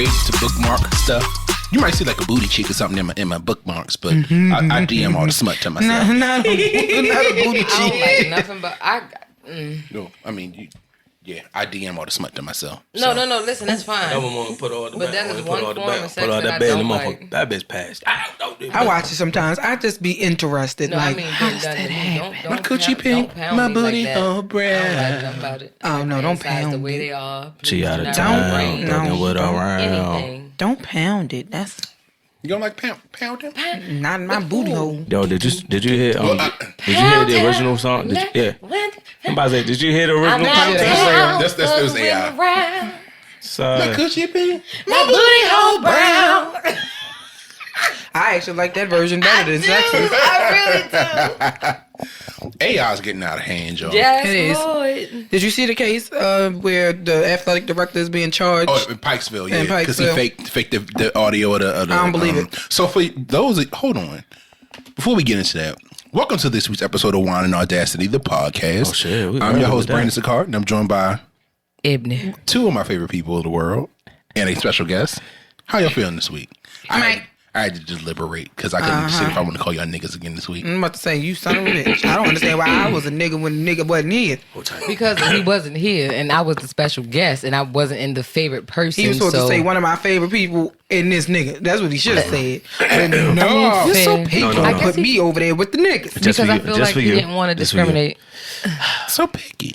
afraid to bookmark stuff. You might see like a booty cheek or something in my bookmarks, but I DM all the smut to myself. Not a booty cheek. I don't like nothing but No, I mean, I DM all the smut to myself. No. Listen, that's fine. I want to put all the But that is one form of sex put all that I bed in don't the like. motherfucker. That bitch passed. I watch it sometimes. I just be interested. No, like, I mean, how does that happen? My coochie pink, my booty hole brown. I don't like nothing about it. Oh, no, don't pound the way it. they are. She out of Not town. brain, Thugging with around. anything. Don't pound it. That's You don't like pounding? not my booty hole. Yo, did you hear? Did you hear the original song? I'm about to say, did you hear the original song? That was AI. Son. Coochie pink, My booty hole brown. I actually like that version better than sexy. I really do. AI's getting out of hand, y'all. Yes, It is. Lord. Did you see the case where the athletic director is being charged? Oh, in Pikesville, yeah, In because he Pikesville. faked the audio of the. I don't believe it. So for those, hold on, before we get into that, welcome to this week's episode of Wine and Audacity, the podcast. Oh shit! I'm your host Brandon Sicard, and I'm joined by Ibn. two of my favorite people in the world and a special guest. How y'all feeling this week? I had to deliberate because I couldn't decide if I want to call y'all niggas again this week. I'm about to say, you son of a bitch. I don't understand why I was a nigga when the nigga wasn't here. Because he wasn't here, and I was the special guest, and I wasn't in the favorite person. He was supposed to say one of my favorite people in this nigga. That's what he should have said. No, you're so picky. No. I put me over there with the niggas. Because I feel like he didn't want to discriminate. So picky.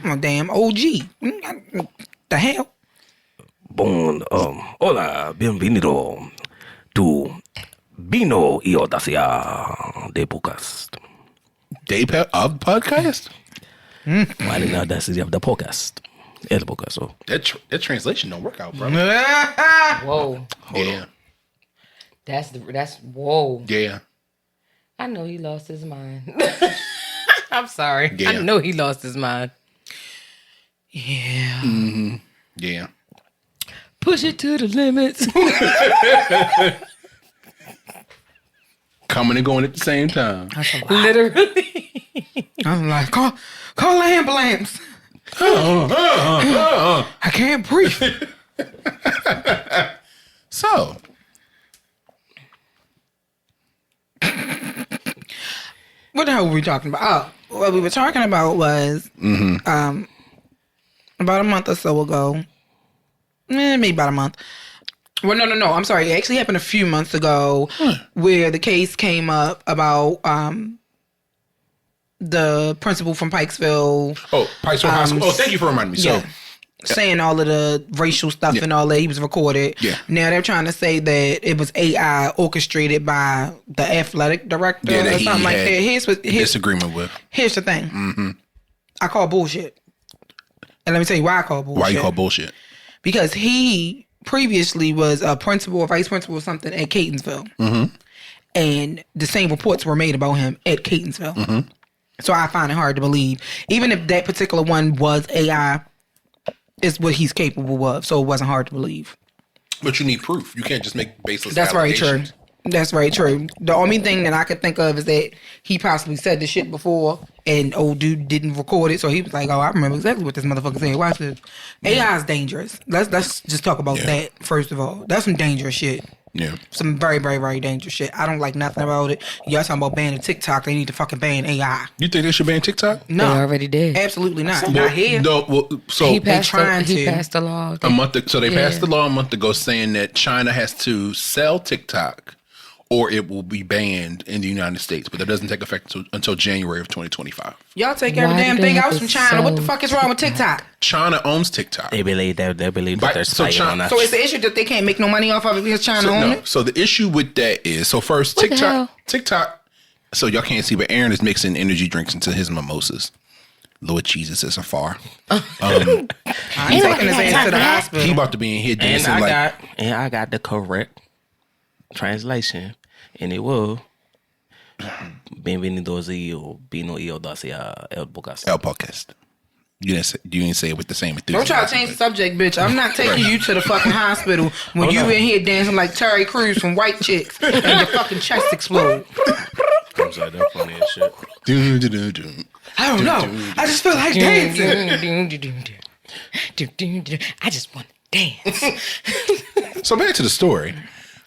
I'm a damn OG. The hell? Hola, bienvenido to Vino y Audacia de Podcast. Of podcast? Wine and Audacity of the Podcast. El Podcast. So. That translation don't work out, bro. Whoa. Yeah. That's whoa. Yeah. I know he lost his mind. I'm sorry. Yeah. I know he lost his mind. Yeah. Mm-hmm. Yeah. Push it to the limits. Coming and going at the same time. Literally. I'm like, call the ambulance. I can't breathe. So. What the hell were we talking about? Oh, what we were talking about was about a month or so ago. Maybe about a month. Well, no. I'm sorry. It actually happened a few months ago where the case came up about the principal from Pikesville. Oh, Pikesville High School. Oh, thank you for reminding me. Yeah. Saying all of the racial stuff and all that. He was recorded. Yeah. Now they're trying to say that it was AI orchestrated by the athletic director Yeah, that or he something like had that. disagreement with. Here's the thing. I call bullshit. And let me tell you why I call bullshit. Why you call bullshit? Because he previously was a principal or vice principal or something at Catonsville. And the same reports were made about him at Catonsville. So I find it hard to believe. Even if that particular one was AI, it's what he's capable of. So it wasn't hard to believe. But you need proof. You can't just make baseless That's very true. allegations. That's very true. The only thing that I could think of is that he possibly said the shit before and old dude didn't record it. So he was like, oh, I remember exactly what this motherfucker said. Watch this. AI is dangerous. Let's just talk about that first of all. That's some dangerous shit. Yeah. Some very, very, very dangerous shit. I don't like nothing about it. Y'all talking about banning TikTok. They need to fucking ban AI. You think they should ban TikTok? No. They already did. Absolutely not. Not here. No. Well, so He passed to. the law. a month. So they passed the law a month ago saying that China has to sell TikTok, or it will be banned in the United States. But that doesn't take effect until January of 2025. Y'all take every Why damn do they thing have out to from China. What the sell fuck is wrong with TikTok? China owns TikTok. They believe that they're So spying on us. So it's the issue that they can't make no money off of it because China owns it? So the issue with that is, so first, What the hell? TikTok, so y'all can't see, but Aaron is mixing energy drinks into his mimosas. Lord Jesus, it's afar. I'm taking his ass to the hospital. He about to be in here and dancing I got the correct translation, and it will. Bienvenidos o Vino y Audacia el Podcast. El Podcast. You didn't say it with the same Don't enthusiasm. try to change the subject, bitch. I'm not taking you to the fucking hospital when you in here dancing like Terry Crews from White Chicks and your fucking chest explode. I'm sorry, that's funny as shit. I don't know. I just feel like dancing. I just want dance. So back to the story.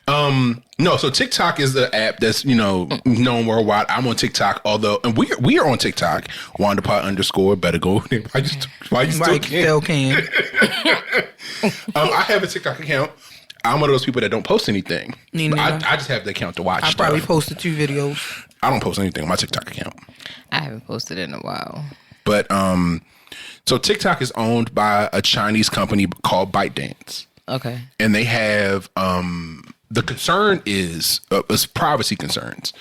No, so TikTok is the app that's, known worldwide. I'm on TikTok, and we are on TikTok. WandaPod_. Better go there. Why you still can. I have a TikTok account. I'm one of those people that don't post anything. I just have the account to watch I stuff. probably posted 2 videos. I don't post anything on my TikTok account. I haven't posted in a while. But so TikTok is owned by a Chinese company called ByteDance. Okay. And they have the concern is privacy concerns,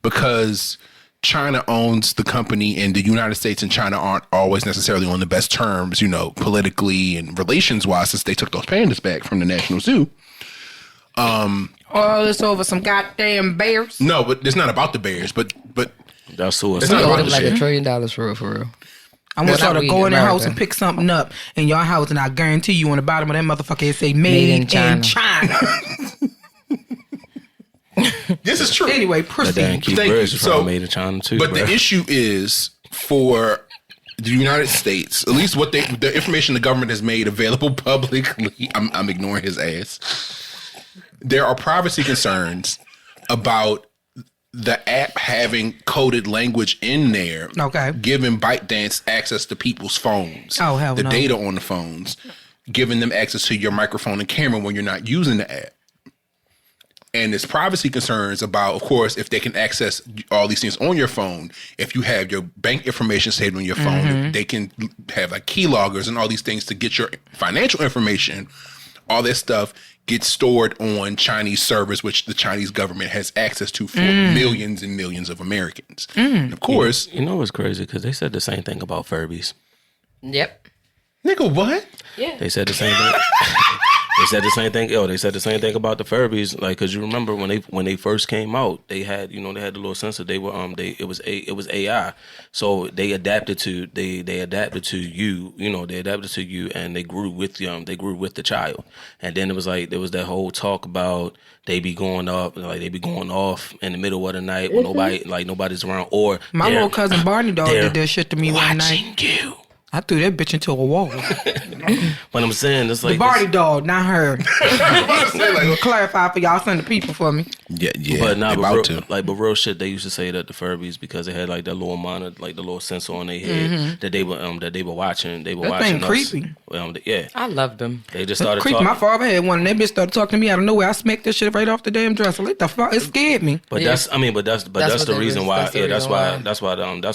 because China owns the company and the United States and China aren't always necessarily on the best terms, politically and relations wise, since they took those pandas back from the National Zoo. It's over some goddamn bears. No, but it's not about the bears, but that's who it's not about the like shit. $1 trillion for real. I want y'all to go in their house and pick something up in your house, and I guarantee you on the bottom of that motherfucker it say made in China. This is true. Anyway, proceed. Thank you. So, made in China too. But the issue is for the United States, at least the information the government has made available publicly. I'm ignoring his ass. There are privacy concerns about the app having coded language in there, giving ByteDance access to people's phones, the data on the phones, giving them access to your microphone and camera when you're not using the app. And there's privacy concerns about, of course, if they can access all these things on your phone. If you have your bank information saved on your phone, they can have like keyloggers and all these things to get your financial information. All that stuff gets stored on Chinese servers, which the Chinese government has access to for millions and millions of Americans. And of course, you know what's crazy? Because they said the same thing about Furbies. Yep. Nigga, what? Yeah. They said the same thing. They said the same thing. They said the same thing about the Furbies. Like, cause you remember when they first came out, they had the little sensor. They were it was AI. So they adapted to you. They adapted to you, and they grew with the child. And then there was that whole talk about they be going off in the middle of the night when nobody's around. Or my little cousin Barney dog did that shit to me one night. Watching you. I threw that bitch into a wall. But I'm saying it's like the Barney dog, not her. Clarify for y'all, send the people for me. Yeah. But real shit. They used to say that the Furbies, because they had like that little monitor, like the little sensor on their head, that they were watching. They were watching thing us. creepy. Yeah, I loved them. They just started creepy. talking. My father had one, and that bitch started talking to me out of nowhere. I smacked that shit right off the damn dresser. What the fuck? It scared me. But that's the reason why. That's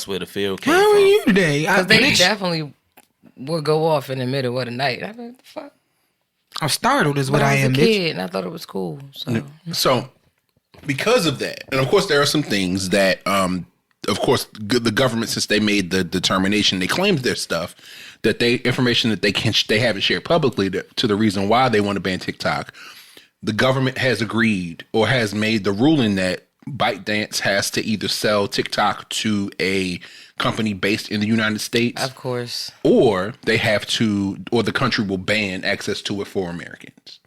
where the fear came from. How are you today? Because they definitely would go off in the middle of the night. I mean, fuck. I'm startled is what I am, was a kid, and I thought it was cool. So because of that, and of course there are some things that, of course, the government, since they made the determination, they claimed their stuff, that information that they haven't shared publicly to the reason why they want to ban TikTok. The government has agreed or has made the ruling that ByteDance has to either sell TikTok to a company based in the United States, of course, or the country will ban access to it for Americans.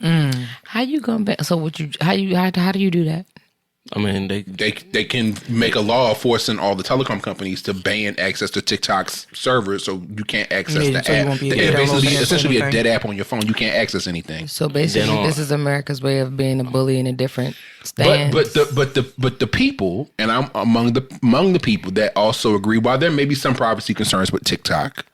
How you gonna ban? So how do you do that? I mean, they can make a law forcing all the telecom companies to ban access to TikTok's servers, so you can't access the app. Basically, essentially a dead app on your phone. You can't access anything. So basically, this is America's way of being a bully in a different stance. But the people, and I'm among the people that also agree. While there may be some privacy concerns with TikTok,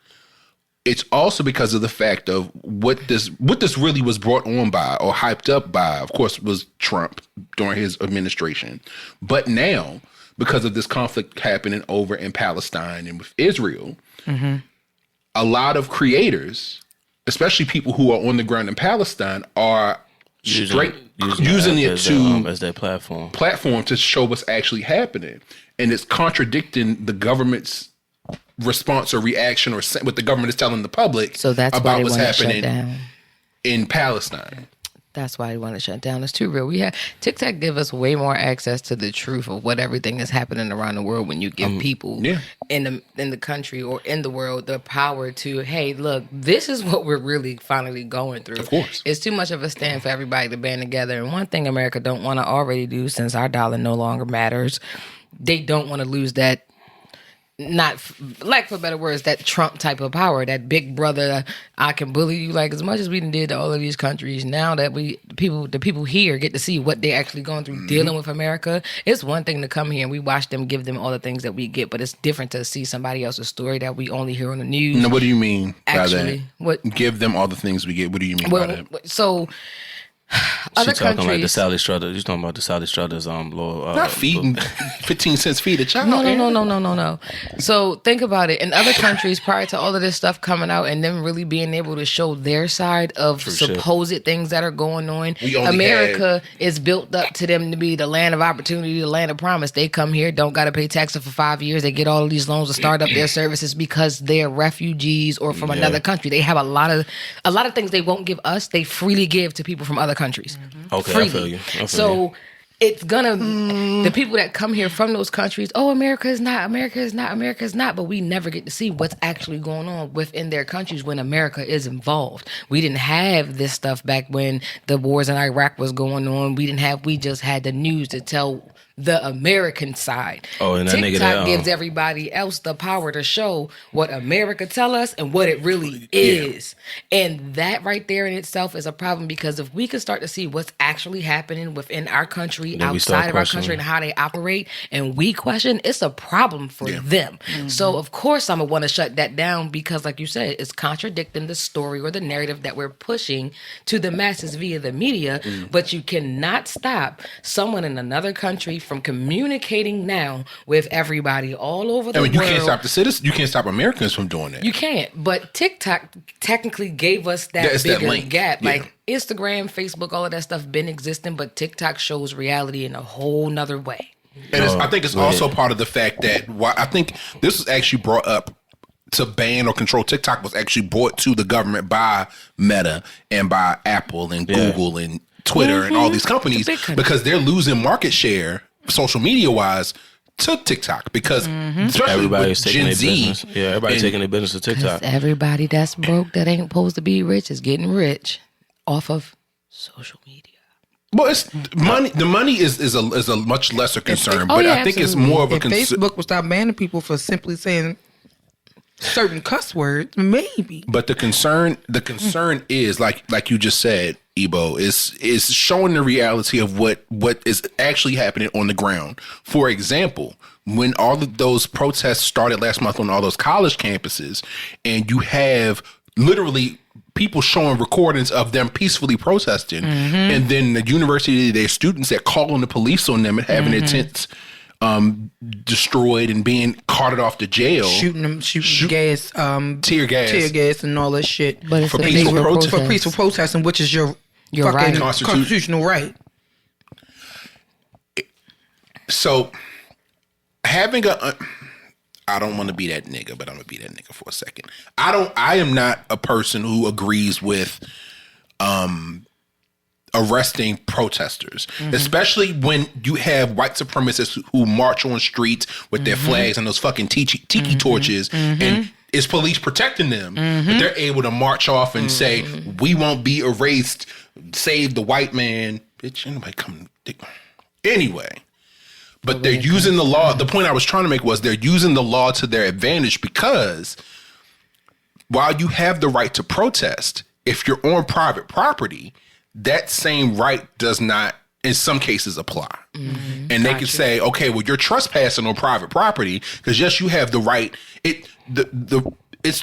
it's also because of the fact of what this really was brought on by or hyped up by, of course, was Trump during his administration. But now, because of this conflict happening over in Palestine and with Israel, a lot of creators, especially people who are on the ground in Palestine, are using it as their platform to show what's actually happening. And it's contradicting the government's response or reaction or what the government is telling the public about what's happening in Palestine. That's why they want to shut down. It's too real. TikTok give us way more access to the truth of what everything is happening around the world when you give people in the country or in the world the power to, hey, look, this is what we're really finally going through. Of course. It's too much of a stand for everybody to band together. And one thing America don't want to already do, since our dollar no longer matters, they don't want to lose that not lack for better words, that Trump type of power, that big brother, I can bully you like as much as we did to all of these countries. Now that the people here get to see what they're actually going through dealing with America. It's one thing to come here and we watch them, give them all the things that we get, but it's different to see somebody else's story that we only hear on the news. No, what do you mean actually, by that? What give them all the things we get? What do you mean by that? So other She's talking countries, like the Sally Struthers. You're talking about the Sally Struthers law. Not feeding 15 cents feed a child. No. So think about it. In other countries, prior to all of this stuff coming out and them really being able to show their side of supposed things that are going on, America is built up to them to be the land of opportunity, the land of promise. They come here, don't got to pay taxes for 5 years. They get all of these loans to start up their services because they're refugees or from another country. They have a lot of things they won't give us. They freely give to people from other countries. Okay, freely. I feel you. So it's gonna the people that come here from those countries, America is not, but we never get to see what's actually going on within their countries when America is involved. We didn't have this stuff back when the wars in Iraq was going on. We just had the news to tell the American side. And that TikTok gives everybody else the power to show what America tell us and what it really is. And that right there in itself is a problem, because if we could start to see what's actually happening within our country, then outside of our country, and how they operate, and we question, it's a problem for them. So of course I'm gonna want to shut that down, because like you said, it's contradicting the story or the narrative that we're pushing to the masses via the media. But you cannot stop someone in another country from communicating now with everybody all over the world. You can't stop the citizens. You can't stop Americans from doing that. You can't. But TikTok technically gave us that bigger gap. Yeah. Like Instagram, Facebook, all of that stuff been existing, but TikTok shows reality in a whole nother way. And I think it's also part of the fact that I think this was actually brought up to ban or control TikTok was actually brought to the government by Meta and by Apple and Google and Twitter and all these companies, because they're losing market share social media wise to TikTok, because everybody's taking Gen their Z, business. Yeah, everybody's taking their business to TikTok. Everybody that's broke that ain't supposed to be rich is getting rich off of social media. Well, it's money. The money is a much lesser concern, but I think it's more of a concern. Facebook will stop banning people for simply saying certain cuss words, maybe. But the concern is like you just said, Ebo, is showing the reality of what is actually happening on the ground. For example, when all of those protests started last month on all those college campuses, and you have literally people showing recordings of them peacefully protesting, and then the university, their students that calling the police on them and having their tents destroyed and being carted off to jail, shooting gas, tear gas, and all that shit. But it's for peaceful protesting, which is your fucking right. constitutional right. So having I don't want to be that nigga, but I'm gonna be that nigga for a second. I am not a person who agrees with arresting protesters, especially when you have white supremacists who march on streets with their flags and those fucking tiki torches, and is police protecting them, but they're able to march off and say, we won't be erased, save the white man. Bitch, anybody come. Anyway. But they're using the law. The point I was trying to make was they're using the law to their advantage, because while you have the right to protest, if you're on private property, that same right does not, in some cases, apply. And they can say, okay, well, you're trespassing on private property, because yes, you have the right. It's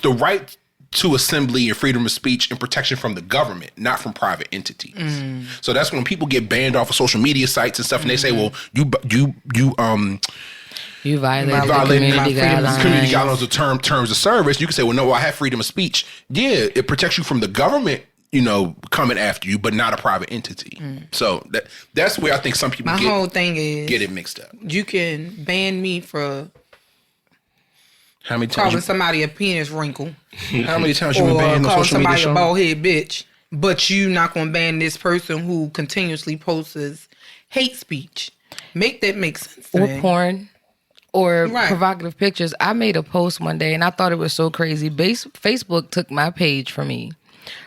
the right to assembly and freedom of speech and protection from the government, not from private entities. So that's when people get banned off of social media sites and stuff, and they say, well, you violated community guidelines of terms of service. You can say, well, no, I have freedom of speech. Yeah, it protects you from the government, coming after you, but not a private entity. So that's where I think some people whole thing is get it mixed up. You can ban me for how many times calling somebody a penis wrinkle. How many times you been banned on social media? Calling somebody a bald head bitch, but you not gonna ban this person who continuously posts hate speech. Make that make sense. Or porn. Or provocative pictures. I made a post one day and I thought it was so crazy. Facebook took my page from me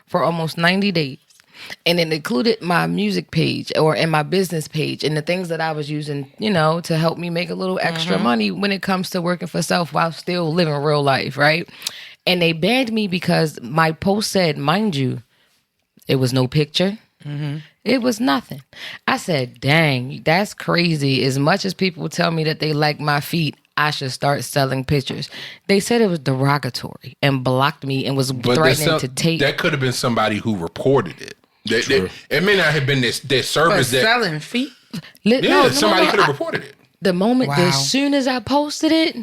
for almost 90 days. and it included my music page and my business page and the things that I was using, to help me make a little extra money when it comes to working for self while still living real life, right? And they banned me because my post said, mind you, it was no picture. It was nothing. I said, dang, that's crazy. As much as people tell me that they like my feet, I should start selling pictures. They said it was derogatory and blocked me and was threatening to take. That could have been somebody who reported it. It may not have been their service that selling feet. Somebody could have reported it. The moment, as soon as I posted it,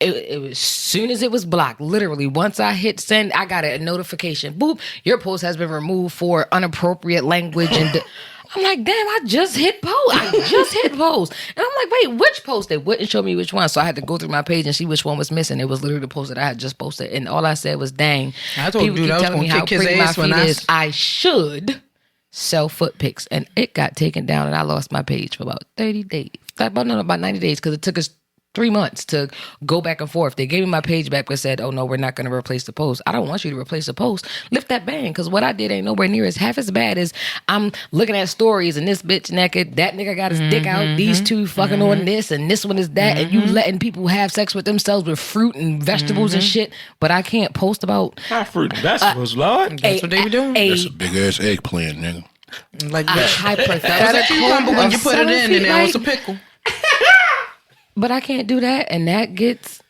it was as soon as it was blocked. Literally, once I hit send, I got a notification. Boop! Your post has been removed for inappropriate language and. I'm like, damn, I just hit post. And I'm like, wait, which post? They wouldn't show me which one. So I had to go through my page and see which one was missing. It was literally the post that I had just posted. And all I said was, dang, I told people dude, keep I was telling me gonna how kick his pretty my ass when feet I is. I should sell foot pics. And it got taken down and I lost my page for about 30 days. About 90 days because it took us 3 months to go back and forth. They gave me my page back and said, oh no, we're not going to replace the post. I don't want you to replace the post. Lift that ban, because what I did ain't nowhere near as half as bad as I'm looking at stories and this bitch naked, that nigga got his dick out, these two fucking on this and this one is that, and you letting people have sex with themselves with fruit and vegetables and shit, but I can't post about... Not fruit and vegetables, Lord. That's what they be doing. That's a big-ass eggplant, nigga. Like hypothetical when you put it in and now it's a pickle. But I can't do that, and that gets...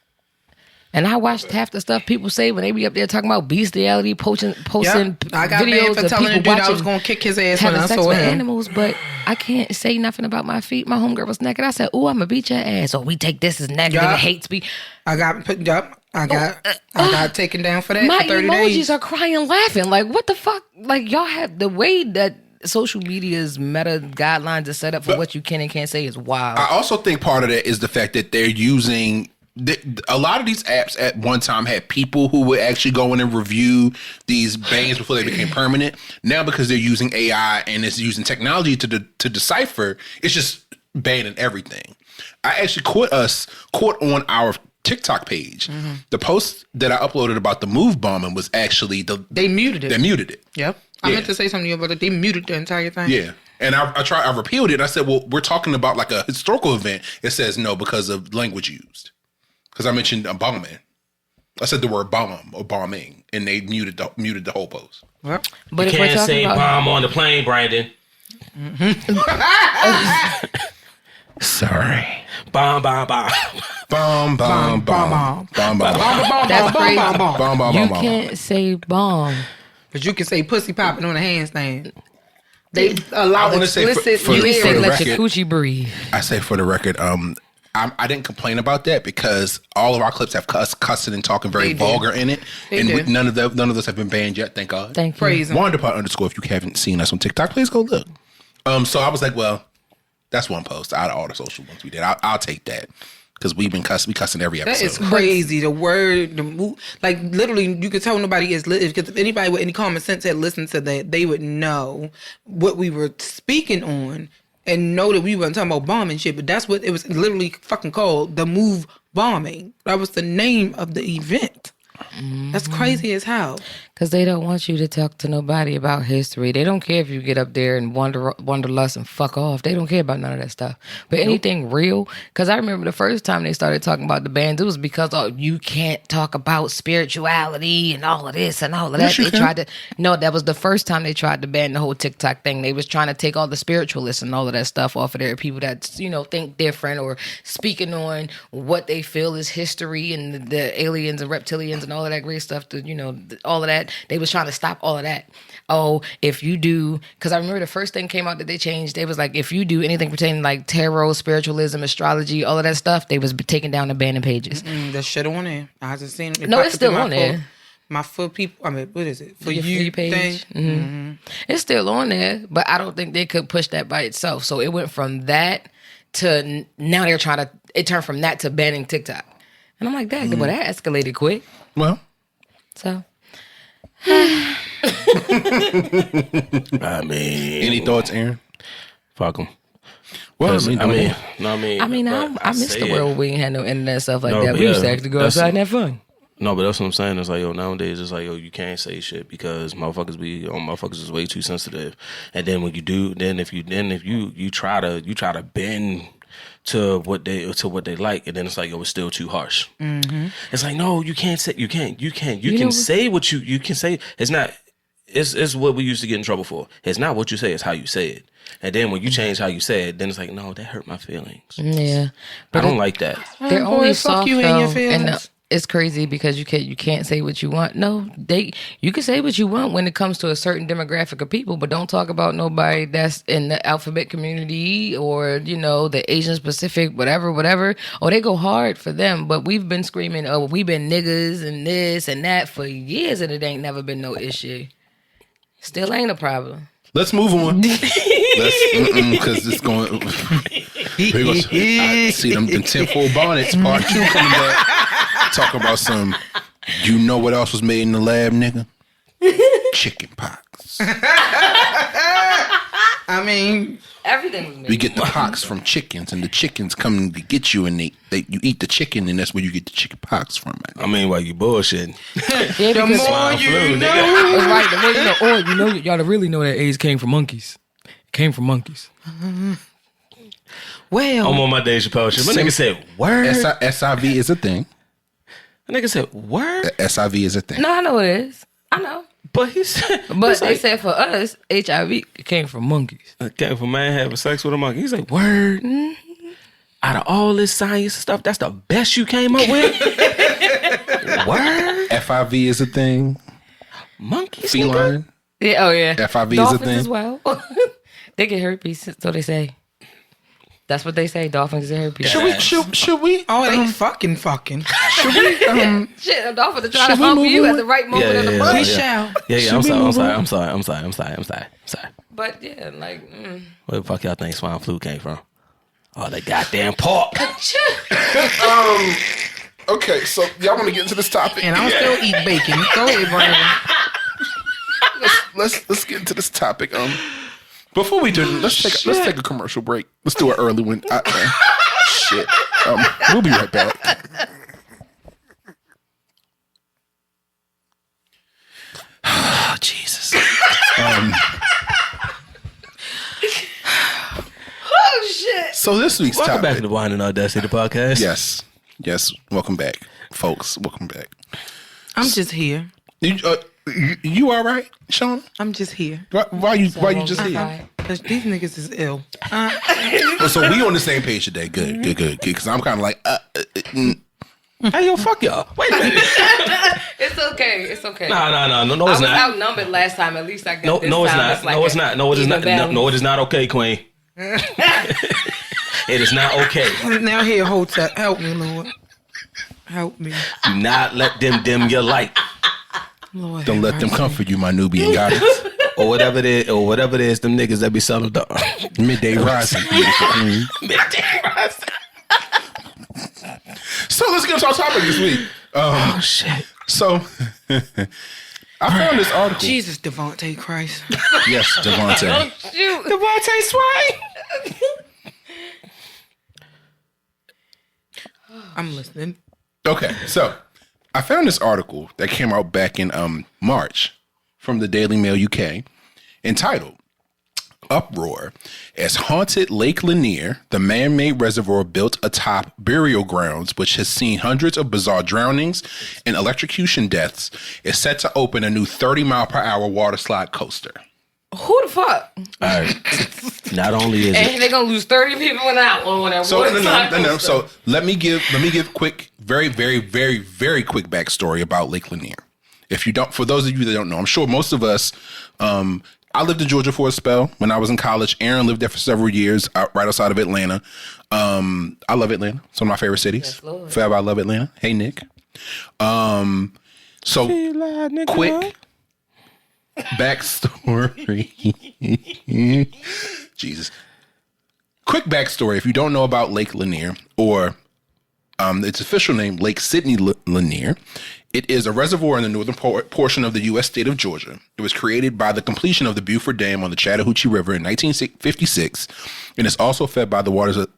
And I watched half the stuff people say when they be up there talking about bestiality, posting I got videos banned for of telling the people dude I was going to kick his ass when having I sex saw with him. animals, but I can't say nothing about my feet. My homegirl was naked. I said, "Ooh, I'm gonna beat your ass." Or we take this as negative. Yeah. It hates me. I got taken down for that My for 30 emojis days. are crying, laughing. Like, what the fuck? Like, y'all have the way that social media's meta guidelines are set up for what you can and can't say is wild. I also think part of that is the fact that they're using a lot of these apps at one time had people who would actually go in and review these bans before they became permanent. Now, because they're using AI and it's using technology to decipher, it's just banning everything. I actually caught on our TikTok page. The post that I uploaded about the move bombing was actually they muted it. They muted it. Yep. I meant to say something to you about it. They muted the entire thing. Yeah. And I repealed it. And I said, well, we're talking about like a historical event. It says no because of language used. Because I mentioned bombing. I said the word bomb or bombing, and they muted the whole post. Yep. But You can't say bomb on the plane, Brandon. Sorry. Bomb, bomb, bomb. Bomb, bomb, bomb. Bomb, bomb, bomb. That's crazy. Bomb, bomb, You bomb. can't say bomb. But you can say pussy popping on a handstand. They allow I wanna say explicit for the You say let record, your coochie breathe. I say for the record, I didn't complain about that because all of our clips have cussing and talking very vulgar in it, and none of those have been banned yet. Thank God. Thank you. Praise him. _. If you haven't seen us on TikTok, please go look. So I was like, well, that's one post out of all the social ones we did. I'll take that because we cussing every episode. That is crazy. The word, the move, like literally, you could tell nobody is because if anybody with any common sense had listened to that, they would know what we were speaking on. And know that we weren't talking about bombing shit, but that's what it was literally fucking called, the move bombing. That was the name of the event. That's crazy as hell. Because they don't want you to talk to nobody about history. They don't care if you get up there and wanderlust and fuck off. They don't care about none of that stuff. But anything real, because I remember the first time they started talking about the bans, it was because you can't talk about spirituality and all of this and all of that. They tried to. No, that was the first time they tried to ban the whole TikTok thing. They was trying to take all the spiritualists and all of that stuff off of there. People that think different or speaking on what they feel is history and the aliens and reptilians and all of that great stuff. All of that. They was trying to stop all of that. Oh, if you do, because I remember the first thing came out that they changed. They was like, if you do anything pertaining like tarot, spiritualism, astrology, all of that stuff, they was taking down the banning pages. That shit on there. I just seen it. No, it's still on there. My for people. I mean, what is it? For your you free page. Thing? It's still on there, but I don't think they could push that by itself. So it went from that to now they're trying to. It turned from that to banning TikTok, and I'm like, that escalated quick. Well, so. I mean, any thoughts, Aaron? Fuck them. Well, I miss the world where we ain't had no internet stuff like that. We used to actually go outside and have fun. No, but that's what I'm saying. It's like, yo, nowadays it's like, yo, you can't say shit because motherfuckers is way too sensitive. And then when you do, if you try to bend to what they like, and then it's like, yo, it's still too harsh. Mm-hmm. It's like, no, you can say what you can say. It's not. It's what we used to get in trouble for. It's not what you say, it's how you say it. And then when you change how you say it, then it's like, no, that hurt my feelings. Yeah, but I don't like that. They're only soft you though, in your feelings. and it's crazy because you can't say what you want. No, you can say what you want when it comes to a certain demographic of people, but don't talk about nobody that's in the alphabet community or the Asian Pacific, whatever. Oh, they go hard for them, but we've been screaming, oh, we've been niggas and this and that for years, and it ain't never been no issue. Still ain't a problem. Let's move on. Because it's going. I see them 10-fold bonnets. Part 2 coming back. Talking about some. You know what else was made in the lab, nigga? Chicken pox. I mean, everything was made. We get the pox from chickens, and the chickens come to get you, and you eat the chicken, and that's where you get the chicken pox from. I mean, while you bullshitting. Yeah, the more you know. That's right. The more you know. Or y'all really know that AIDS came from monkeys. It came from monkeys. Well, I'm on my Dave Chappelle shit. My nigga said, word. SIV is a thing. My nigga said, word. SIV is a thing. No, I know it is. I know. But he said, but they said for us, HIV came from monkeys. It came from man having sex with a monkey. He's like, word. Mm-hmm. Out of all this science stuff, that's the best you came up with. Word. FIV is a thing. Monkeys. Feline. Nigga? Yeah. Oh yeah. FIV Dolphins is a thing as well. They get herpes, so they say. That's what they say. Dolphins get herpes. Should we? Oh, they fucking. Should we? Shit, a dolphin to try to hump you at the right moment of the month. We shall. Yeah. I'm sorry. But yeah, like. Where the fuck y'all think swine flu came from? Oh, that goddamn pork. Okay, so y'all want to get into this topic? And I'll still eat bacon. Go ahead, Brandon. Let's get into this topic. Before we do, let's take a commercial break. Let's do an early one. Shit. We'll be right back. Oh, Jesus. Oh shit. So this week's Welcome topic. back to the Wine and Audacity podcast. Yes. Welcome back, folks. Welcome back. I'm just here. You all right, Sean? I'm just here. Why you just here? Because these niggas is ill. So we on the same page today. Good. Because I'm kind of like, Hey, yo, fuck y'all. Wait a minute. It's okay. No, it's I was not. outnumbered last time. At least I got No, this no, it's time. not. It's like No, it's not. No, it is not. No, it is not okay, Queen. It is not okay. Now here, Hotep, help me, Lord. Help me. Do not let them dim your light. Lord, don't let them comfort you, my Nubian goddess. Or whatever it is, them niggas that be selling the Midday rising. Midday rising. So let's get to our topic this week. Oh shit. So I found this article. Jesus, Devontae Christ. Yes, Devontae. Shoot. Devontae Sway. I'm listening. Okay, so I found this article that came out back in March from the Daily Mail UK entitled Uproar as Haunted Lake-Lanier, the man-made reservoir built atop burial grounds which has seen hundreds of bizarre drownings and electrocution deaths, is set to open a new 30-mile-per-hour water slide coaster. Who the fuck? All right. Not only is And they're gonna lose 30 people in that one. So no. So let me give quick, very, very, very, very quick backstory about Lake-Lanier. If you don't, for those of you that don't know, I'm sure most of us. I lived in Georgia for a spell when I was in college. Aaron lived there for several years, right outside of Atlanta. I love Atlanta. It's one of my favorite cities. Yes, Forever, I love Atlanta. Hey, Nick. So quick backstory. Jesus. Quick backstory. If you don't know about Lake-Lanier, or its official name, Lake Sidney Lanier, it is a reservoir in the northern portion of the U.S. state of Georgia. It was created by the completion of the Beaufort Dam on the Chattahoochee River in 1956, and is also fed by the waters of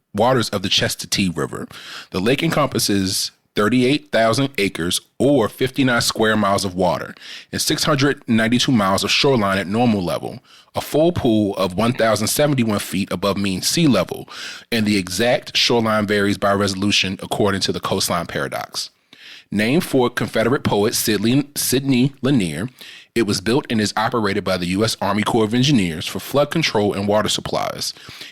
the Chestatee River. The lake encompasses 38,000 acres or 59 square miles of water and 692 miles of shoreline at normal level, a full pool of 1,071 feet above mean sea level, and the exact shoreline varies by resolution according to the coastline paradox. Named for Confederate poet Sidney Lanier, it was built and is operated by the U.S. Army Corps of Engineers for flood control and water supplies.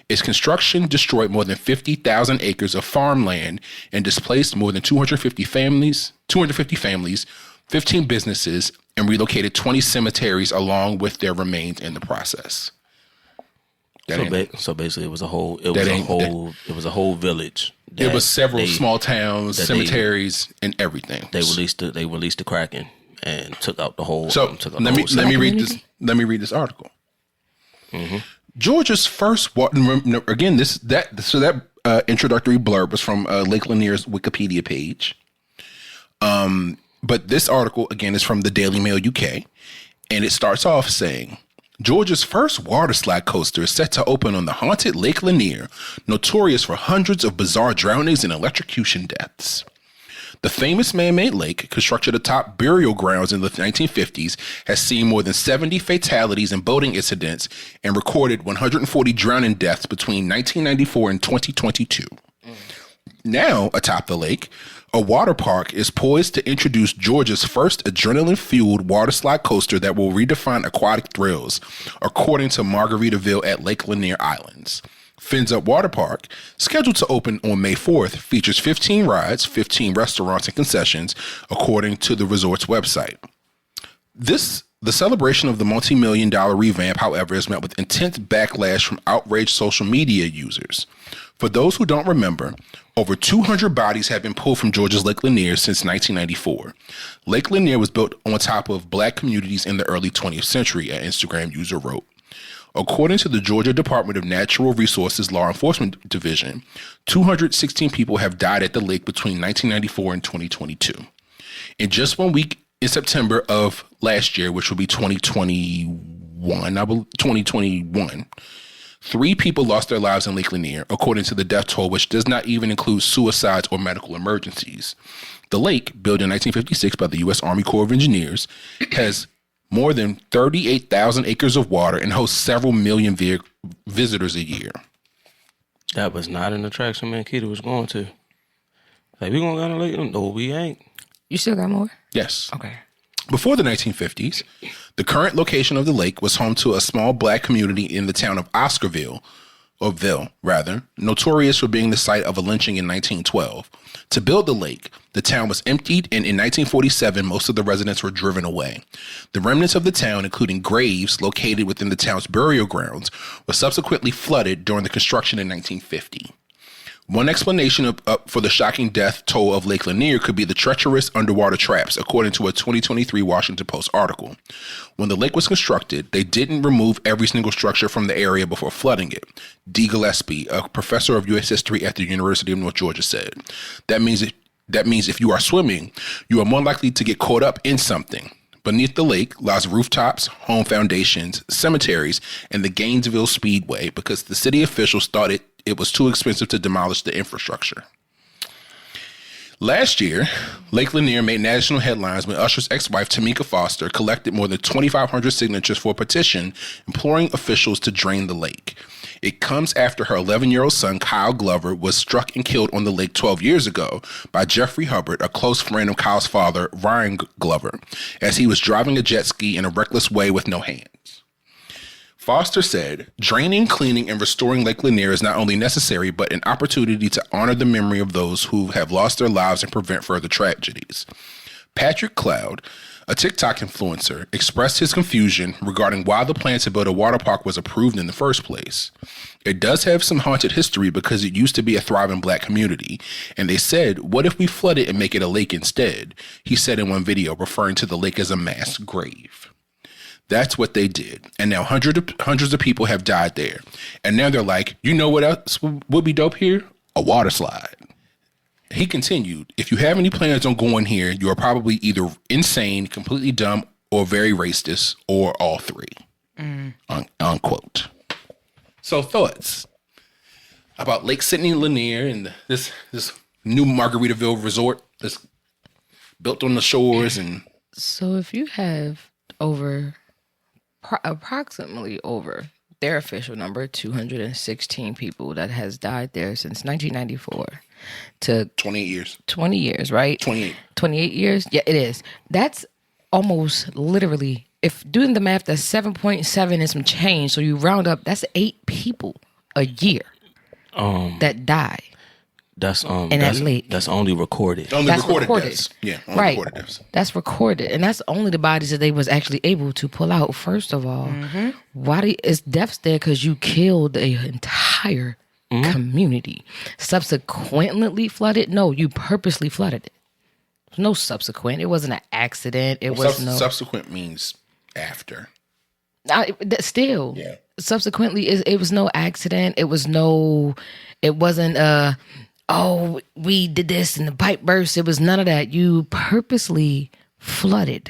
Its construction destroyed more than 50,000 acres of farmland and displaced more than 250 families, 15 businesses, and relocated 20 cemeteries along with their remains in the process. So basically, it was a whole village. It was several small towns, cemeteries, and everything. They released the Kraken and took out the whole. So let me read this. Let me read this article. Mm-hmm. Georgia's first again that introductory blurb was from Lake-Lanier's Wikipedia page. But this article again is from the Daily Mail UK, and it starts off saying, Georgia's first water slide coaster is set to open on the haunted Lake Lanier, notorious for hundreds of bizarre drownings and electrocution deaths. The famous man-made lake, constructed atop burial grounds in the 1950s, has seen more than 70 fatalities and boating incidents and recorded 140 drowning deaths between 1994 and 2022. Now, atop the lake, a water park is poised to introduce Georgia's first adrenaline-fueled water slide coaster that will redefine aquatic thrills, according to Margaritaville at Lake Lanier Islands. Fins Up Water Park, scheduled to open on May 4th, features 15 rides, 15 restaurants, and concessions, according to the resort's website. The celebration of the multi-million-dollar revamp, however, is met with intense backlash from outraged social media users. For those who don't remember, over 200 bodies have been pulled from Georgia's Lake Lanier since 1994. Lake Lanier was built on top of black communities in the early 20th century, an Instagram user wrote. According to the Georgia Department of Natural Resources Law Enforcement Division, 216 people have died at the lake between 1994 and 2022. In just 1 week in September of last year, which will be 2021, 3 people lost their lives in Lake Lanier, according to the death toll, which does not even include suicides or medical emergencies. The lake, built in 1956 by the U.S. Army Corps of Engineers, has more than 38,000 acres of water and hosts several million visitors a year. That was not an attraction me and Keita was going to. Like, we gonna go to Lake? No, we ain't. You still got more? Yes. Okay. Before the 1950s, the current location of the lake was home to a small black community in the town of Oscarville, or Ville, rather, notorious for being the site of a lynching in 1912. To build the lake, the town was emptied, and in 1947, most of the residents were driven away. The remnants of the town, including graves located within the town's burial grounds, were subsequently flooded during the construction in 1950. One explanation for the shocking death toll of Lake Lanier could be the treacherous underwater traps, according to a 2023 Washington Post article. When the lake was constructed, they didn't remove every single structure from the area before flooding it. D. Gillespie, a professor of U.S. history at the University of North Georgia, said. That means if you are swimming, you are more likely to get caught up in something. Beneath the lake lies rooftops, home foundations, cemeteries, and the Gainesville Speedway because the city officials thought it was too expensive to demolish the infrastructure. Last year, Lake Lanier made national headlines when Usher's ex-wife, Tamika Foster, collected more than 2,500 signatures for a petition imploring officials to drain the lake. It comes after her 11-year-old son, Kyle Glover, was struck and killed on the lake 12 years ago by Jeffrey Hubbard, a close friend of Kyle's father, Ryan Glover, as he was driving a jet ski in a reckless way with no hands. Foster said, draining, cleaning, and restoring Lake Lanier is not only necessary, but an opportunity to honor the memory of those who have lost their lives and prevent further tragedies. Patrick Cloud, a TikTok influencer, expressed his confusion regarding why the plan to build a water park was approved in the first place. It does have some haunted history because it used to be a thriving black community, and they said, what if we flood it and make it a lake instead? He said in one video, referring to the lake as a mass grave. That's what they did. And now hundreds of people have died there. And now they're like, you know what else would be dope here? A water slide. He continued, if you have any plans on going here, you are probably either insane, completely dumb, or very racist, or all three. Unquote. So thoughts about Lake Sidney Lanier and this new Margaritaville resort? It's built on the shores and. So if you have approximately over their official number, 216 people that has died there since 1994 to 28 years. 20 years, right? 28 years? Yeah, it is. That's almost literally, if doing the math, that's 7.7 and some change. So you round up, that's 8 people a year that die. That's in that lake. That's only recorded. Only recorded deaths. Yeah, only right. recorded deaths. That's recorded, and that's only the bodies that they was actually able to pull out. First of all, why is deaths there? Because you killed an entire community. Subsequently flooded? No, you purposely flooded it. No subsequent. It wasn't an accident. It was no subsequent means after. Still, yeah. Subsequently, it was no accident. It wasn't. Oh, we did this and the pipe burst. It was none of that. You purposely flooded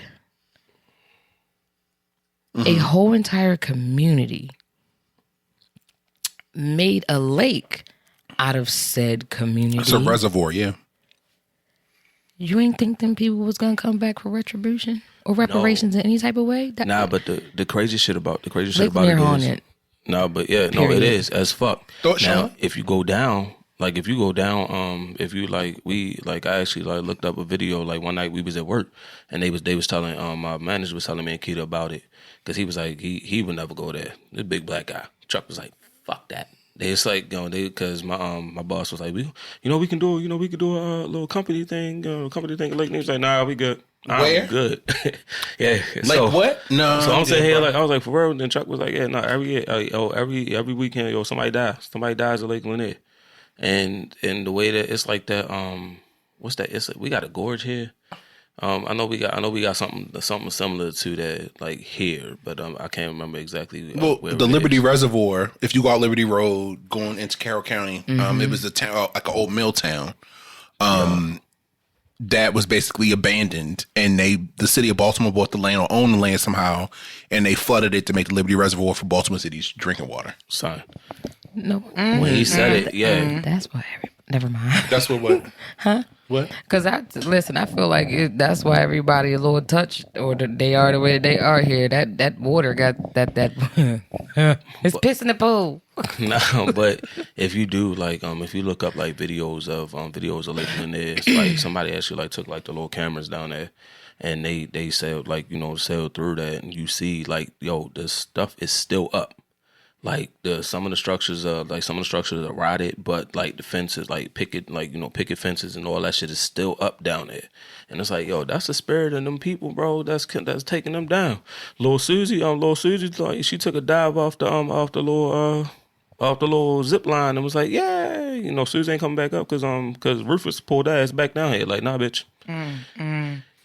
a whole entire community, made a lake out of said community. It's a reservoir, yeah. You ain't think them people was gonna come back for retribution or reparations in any type of way? Nah, but the crazy shit about it is. No, but yeah, no, it is as fuck. Now, if you go down. Like if you go down, if you I actually looked up a video one night we was at work and they was telling my manager was telling me and Keita about it because he was like he would never go there. The big black guy. Chuck was like fuck that. It's because my boss was like we can do a little company thing like he was like nah we good. Where? Good. Yeah. What? No. So I'm saying here I was like for real. And then Chuck was like yeah no every weekend somebody dies at lake-lanier. And the way that it's like that, what's that? We got a gorge here. I know we got something similar to that here, but I can't remember exactly. Well, the Liberty Reservoir. If you go out Liberty Road going into Carroll County, it was a town like an old mill town. That was basically abandoned, and the city of Baltimore bought the land or owned the land somehow, and they flooded it to make the Liberty Reservoir for Baltimore City's drinking water. Son. No. When he said it, yeah. That's why. Never mind. That's what? Huh? What? Because I feel like that's why everybody a little touched, or they are the way they are here. That water got that. It's piss in the pool. No, but if you do if you look up videos of lake-lanier, it's somebody actually took the little cameras down there, and they sailed sailed through that, and you see this stuff is still up. Some of the structures are rotted, but the fences, picket fences and all that shit is still up down there. And it's that's the spirit of them people, bro. That's taking them down. Little Susie, she took a dive off the little zip line and was like, yeah, Susie ain't coming back up because Rufus pulled her ass back down here. Nah, bitch,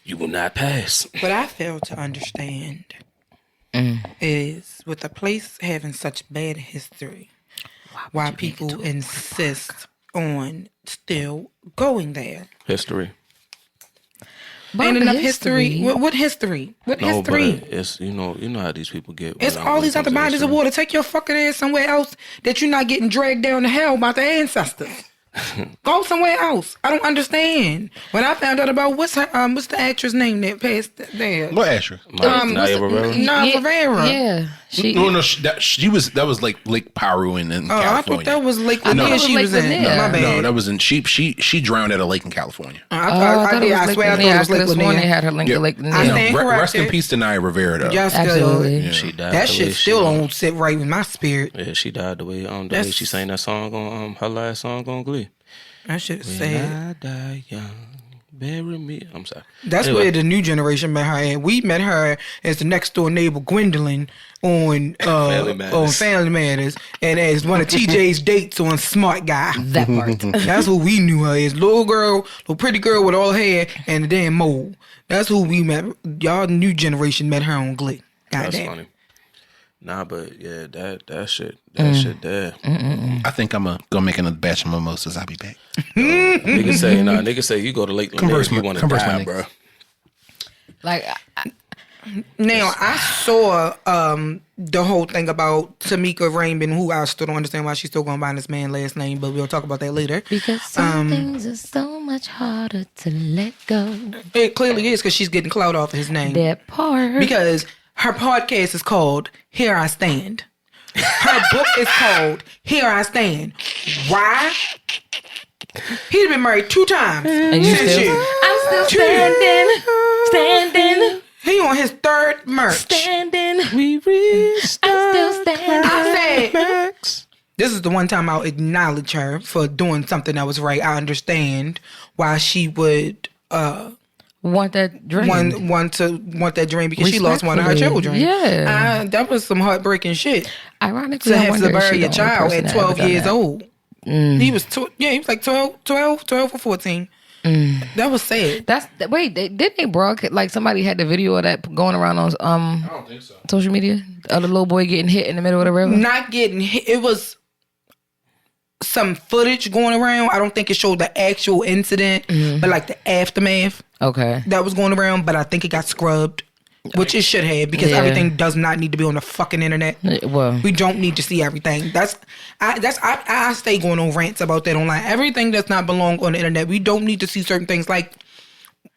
you will not pass. What I fail to understand. Is with a place having such bad history, why people insist on still going there. History. Ain't enough history. What history? What history? But it's you know how these people get. It's all these other bodies of water. Take your fucking ass somewhere else that you're not getting dragged down to hell by the ancestors. Go somewhere else. I don't understand. When I found out about what's the actress name that passed there? What actress? Naya Rivera. Rivera. Yeah. That was Lake Paru in California. I thought that was Lake-lanier she was in. My bad. No, that was in she drowned at a lake in California. I swear I thought it was Lake-lanier. They had her link to Lake-lanier. Rest in peace to Naya Rivera though. Absolutely. Yeah. She died. That shit still don't sit right with my spirit. Yeah, she died the way she sang that song on her last song on Glee. I should say I die young, bury me. I'm sorry. That's where the new generation met her at. We met her as the next door neighbor Gwendolyn on Family Matters, and as one of TJ's dates on Smart Guy. That part. That's who we knew her as. Little pretty girl with all hair and a damn mole. That's who we met. Y'all new generation met her on Glee. That's funny. Nah, but yeah, that shit there. I think I'm gonna make another batch of mimosas. I'll be back. Niggas say you go to Lake-lanier if you want to die, bro. Now, I saw the whole thing about Tamika Raymond, who I still don't understand why she's still going by this man's last name, but we'll talk about that later. Because some things are so much harder to let go. It clearly is because she's getting clout off of his name. That part. Because her podcast is called Here I Stand. Her book is called Here I Stand. Why? He's been married 2 times. And you still? I'm still standing. He on his 3rd merch. Standing. We reached. I'm still standing. I said, this is the one time I'll acknowledge her for doing something that was right. I understand why she would want that dream. Want that dream because she lost one of her children. Yeah. That was some heartbreaking shit. Ironically, To I have wonder to if she bury a the only child person at that ever 12 done years that. old. He was he was like 12 or 14. That was sad. Didn't they broadcast, like somebody had the video of that going around on I don't think so. social media? The other little boy getting hit in the middle of the river? Not getting hit. It was some footage going around. I don't think it showed the actual incident, but like the aftermath. Okay. That was going around, but I think it got scrubbed, which it should have because everything does not need to be on the fucking internet. Well, We don't need to see everything. I stay going on rants about that online. Everything does not belong on the internet. We don't need to see certain things like.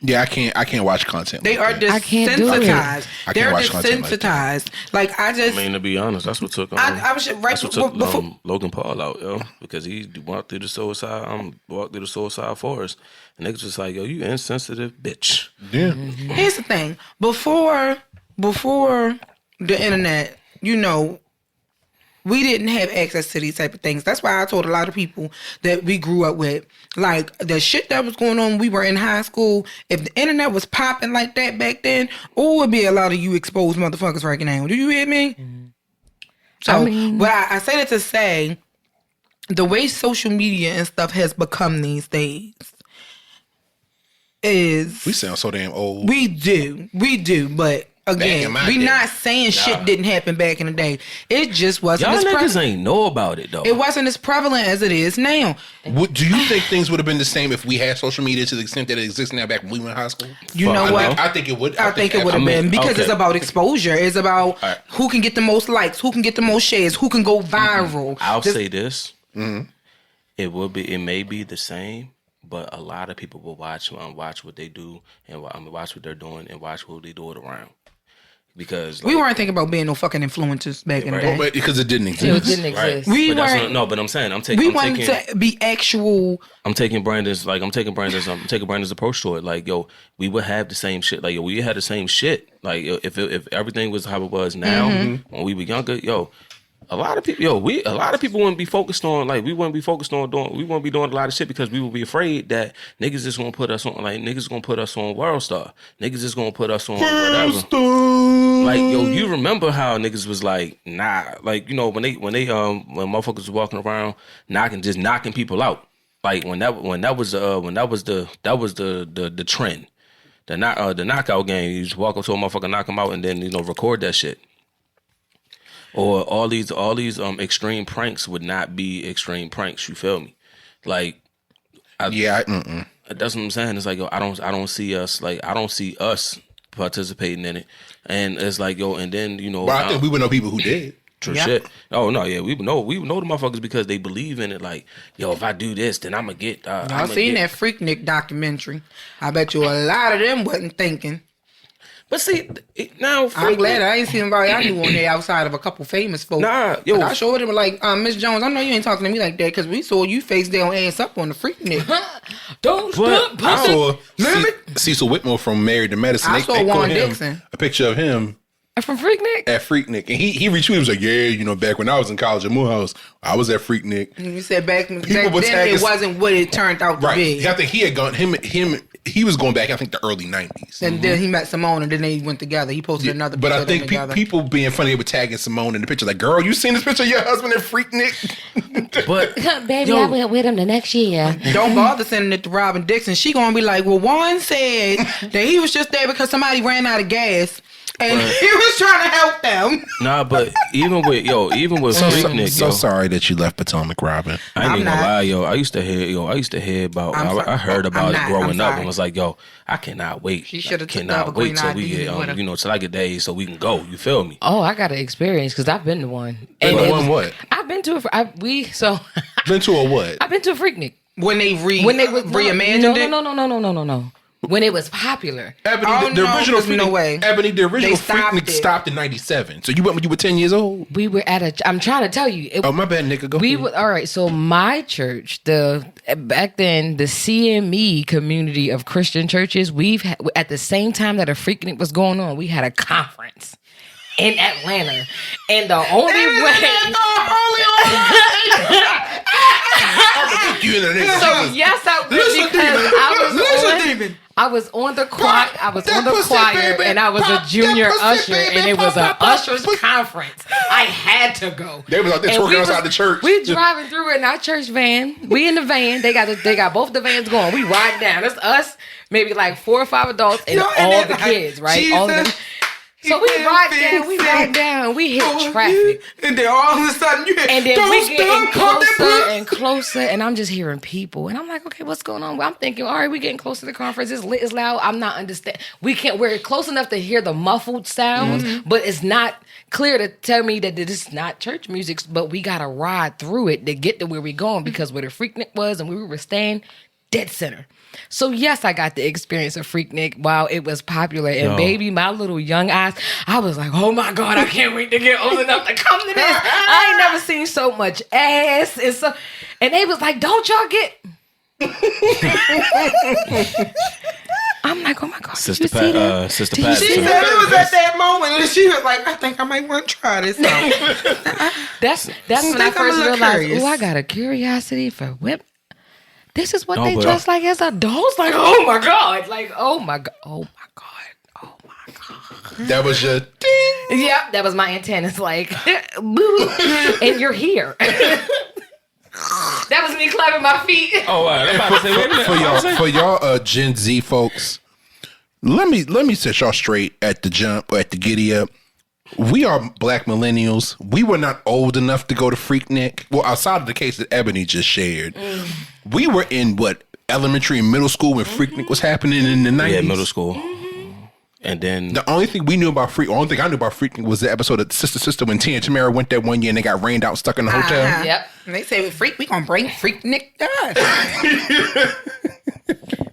Yeah, I can't watch content. They like are that. I can't do it. desensitized. They're watch content like desensitized. Like I just. I mean, to be honest, that's what took. I was just, right That's what took before. Logan Paul out, yo, because he walked through the suicide forest, and niggas just like, yo, you insensitive bitch. Yeah. Here's the thing. Before the internet, we didn't have access to these type of things. That's why I told a lot of people that we grew up with. Like, the shit that was going on when we were in high school, if the internet was popping like that back then, it would be a lot of you exposed motherfuckers right now. Do you hear me? Mm-hmm. So, but I say that to say, the way social media and stuff has become these days is... We sound so damn old. We do, but... Again, we not saying shit didn't happen back in the day. It just wasn't. Y'all niggas ain't know about it though. It wasn't as prevalent as it is now. Do you think things would have been the same if we had social media to the extent that it exists now back when we were in high school? You know what? I think it would. I think it would have been because it's about exposure. It's about who can get the most likes, who can get the most shares, who can go viral. I'll say this: it may be the same, but a lot of people will watch what they do and watch what they're doing and watch who they do it around. Because we weren't thinking about being no fucking influencers back in the day. But because it didn't exist. It didn't exist. We but weren't. No, but I'm saying we wanted to be actual. I'm taking Brandon's approach to it. Like, yo, we would have the same shit. Like, yo, we had the same shit. Like, if everything was how it was now when we were younger, yo. A lot of people wouldn't be focused on we wouldn't be doing a lot of shit because we would be afraid that niggas just gonna put us on niggas gonna put us on World Star. Niggas just gonna put us on whatever. Like, yo, you remember how niggas was like, nah, like, when motherfuckers was walking around knocking people out. Like when that was the trend. The knockout game, you just walk up to a motherfucker, knock him out, and then record that shit. Or all these extreme pranks would not be extreme pranks. You feel me? Like, that's what I'm saying. It's like, yo, I don't see us participating in it, and it's like, yo, and then But I think we would know people who did. True shit. Oh no, yeah, we know the motherfuckers because they believe in it. Like, yo, if I do this, then I'm gonna get. I've seen that Freaknik documentary. I bet you a lot of them wasn't thinking. But see, now I'm glad I ain't seen nobody I knew on there outside of a couple famous folks. Nah, yo, I showed him like, Miss Jones, I know you ain't talking to me like that because we saw you face down ass up on the Freaknik. Don't stop. I saw Cecil Whitmore from Married to Medicine. I saw Juan Dixon. A picture of him. From Freaknik? At Freaknik. And he retweeted, he was like, yeah, back when I was in college at Morehouse, I was at Freaknik. You said back then it wasn't what it turned out to be. I think he had gone, he was going back, I think, the early 90s. And then he met Simone and then they went together. He posted another picture. But I think people being funny, they were tagging Simone in the picture. Like, girl, you seen this picture of your husband at Freaknik? But baby, I went with him the next year. Don't bother sending it to Robin Dixon. She gonna be like, well, Juan said that he was just there because somebody ran out of gas. And he was trying to help them. Nah, but even with Freaknik, so sorry that you left Potomac, Robin. I ain't even gonna lie, yo. I used to hear about. I heard about it growing up, and was like, yo, I cannot wait. She should have cannot wait till we get, till I get days so we can go. You feel me? Oh, I got an experience because I've been to one. What? I've been to Been to a what? I've been to a Freaknik. When they reimagined it? No. When it was popular. Ebony, the original Freaknik, no way. Ebony, the original stopped Freaknik it. stopped in 97. So you went when you were 10 years old? We were I'm trying to tell you. Oh, my bad, nigga. Go ahead. All right, so my church, back then, the CME community of Christian churches, at the same time that a Freaknik was going on, we had a conference in Atlanta. And the only way... So yes, I would, because I was on the choir. And I was a junior usher, and it was an ushers conference. I had to go. They was out there twerking outside the church. We driving through in our church van. We in the van. They got both the vans going. We ride down. It's us, maybe like 4 or 5 adults, and all the kids, right? Jesus. All of them. So we ride down, we hit traffic. And then all of a sudden you hit, and then we getting closer and closer, and I'm just hearing people. And I'm like, okay, what's going on? I'm thinking, all right, we getting close to the conference. It's lit, it's loud. I'm not understanding. We're close enough to hear the muffled sounds, but it's not clear to tell me that this is not church music, but we got to ride through it to get to where we're going, because where the Freaknik was and we were staying, dead center. So yes, I got the experience of Freaknik while it was popular. And baby, my little young eyes, I was like, oh my God, I can't wait to get old enough to come to this. I ain't never seen so much ass. And they was like, don't y'all get... I'm like, oh my God, Sister Pat. She said it was at that moment, and she was like, I think I might want to try this out. That's when I first realized, oh, I got a curiosity for whip. This is what they dress like as adults. Like, oh my God. Like, oh my God. Oh my God. Oh my God. That was your ding. Yeah, that was my antennas. Like, boo. And you're here. That was me clapping my feet. Oh, wow. I'm about to say, wait a minute. For y'all Gen Z folks, let me set y'all straight at the jump, or at the giddy up. We are black millennials. We were not old enough to go to Freaknik. Well, outside of the case that Ebony just shared. We were in elementary and middle school when Freaknik was happening in the 90s. Yeah, middle school. And then the only thing I knew about Freaknik was the episode of Sister when Tia and Tamara went there one year and they got rained out and stuck in the hotel. Yep. And they say, we gonna bring Freaknik to us.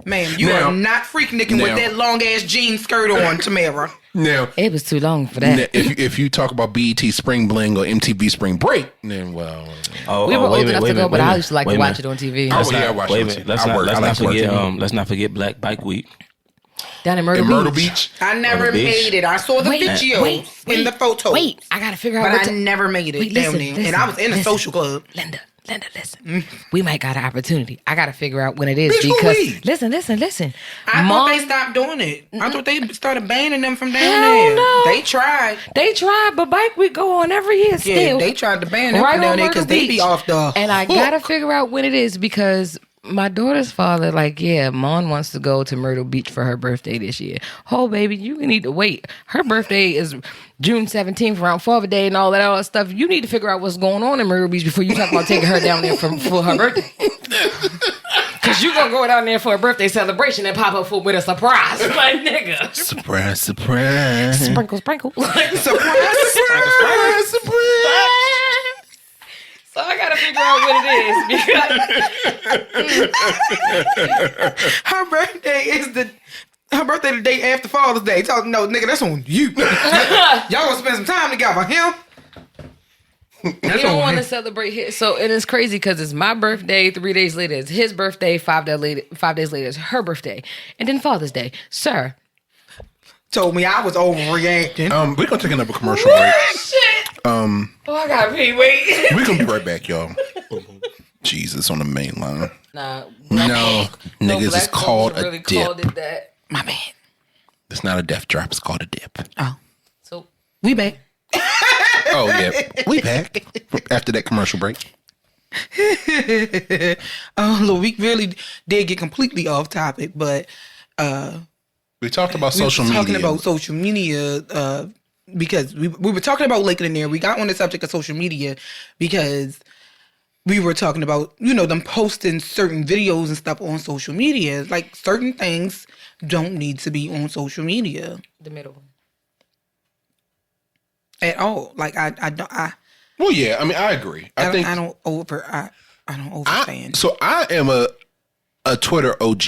Ma'am, you are not Freaknicking with that long ass jean skirt on, Tamara. Now, it was too long for that. If you talk about BET Spring Bling or MTV Spring Break, then we were old enough to go, but I used to like to watch it on TV. Let's not forget Black Bike Week. Down in Myrtle Beach. I never made it. I saw the videos in the photos. Wait, I gotta figure out. But I never made it down there. And I was in a social club. Linda, listen. We might got an opportunity. I gotta figure out when it is, because listen. I thought they stopped doing it. I thought they started banning them from down there. No. They tried, but Bike Week go on every year still. Yeah, they tried to ban them from down there because they be off the And I gotta figure out when it is, because my daughter's father, Mom wants to go to Myrtle Beach for her birthday this year. Oh, baby, you need to wait. Her birthday is June 17th, around Father Day and all that other stuff. You need to figure out what's going on in Myrtle Beach before you talk about taking her down there for her birthday. Because you going to go down there for a birthday celebration and pop up with a surprise. Like, nigga. Surprise. Sprinkle. surprise. So I gotta figure out what it is, because her birthday the day after Father's Day. No, nigga, that's on you. Y'all gonna spend some time together. Him. He don't want to celebrate his. So, and it's crazy because it's my birthday. 3 days later, it's his birthday. 5 days later, it's her birthday, and then Father's Day. Sir told me I was overreacting. We're gonna take another commercial break. Shit. I gotta pee. Wait. We're gonna be right back, y'all. Jesus on the main line. Nah. No, niggas, it's called a dip. Called it that. My bad. It's not a death drop. It's called a dip. Oh, so we back. Oh yeah, we back after that commercial break. Look, we really did get completely off topic, but We talked about social media. Talking about social media because we were talking about lake-lanier. We got on the subject of social media because we were talking about, them posting certain videos and stuff on social media. Like, certain things don't need to be on social media. The middle one. At all. Like, I don't. Well, yeah. I mean, I agree. I don't overstand. So I am a Twitter OG,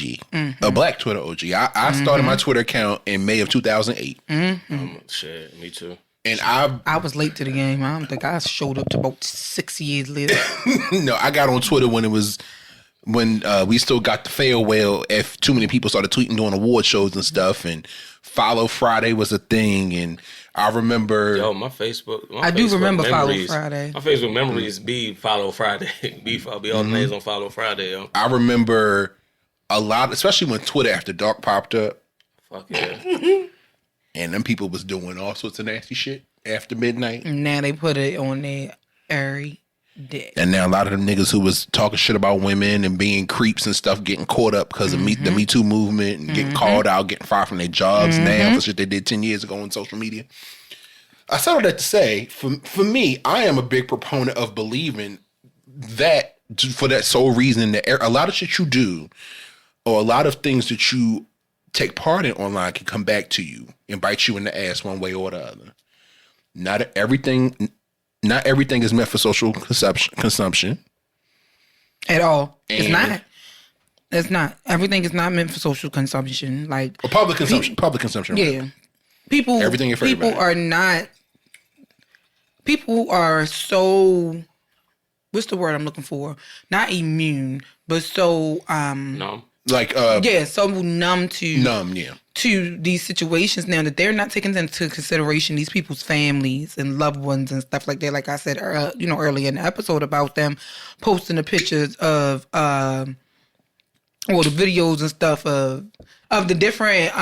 a black Twitter OG. I started my Twitter account in May of 2008. Shit, me too. And I was late to the game. I don't think I showed up to about 6 years later. No, I got on Twitter when we still got the fail whale. If too many people started tweeting during award shows and stuff, and Follow Friday was a thing, and I remember. Yo, my Facebook. I do remember Follow Friday. My Facebook memories be Follow Friday. be all the names on Follow Friday. Yo. I remember a lot, especially when Twitter After Dark popped up. Fuck yeah. And them people was doing all sorts of nasty shit after midnight. Now they put it on their every day. And now a lot of them niggas who was talking shit about women and being creeps and stuff getting caught up because of the Me Too movement and getting called out, getting fired from their jobs now for shit they did 10 years ago on social media. I said all that to say, for me, I am a big proponent of believing that for that sole reason that a lot of shit you do or a lot of things that you take part in online can come back to you and bite you in the ass one way or the other. Not everything is meant for social consumption. At all. It's not. Everything is not meant for social consumption. Like, or public consumption. Public consumption. Yeah. Right? People are so, what's the word I'm looking for? Not immune, but so numb. Like so numb to these situations now that they're not taking into consideration these people's families and loved ones and stuff like that. Like I said, earlier in the episode about them posting the pictures of or the videos and stuff of the different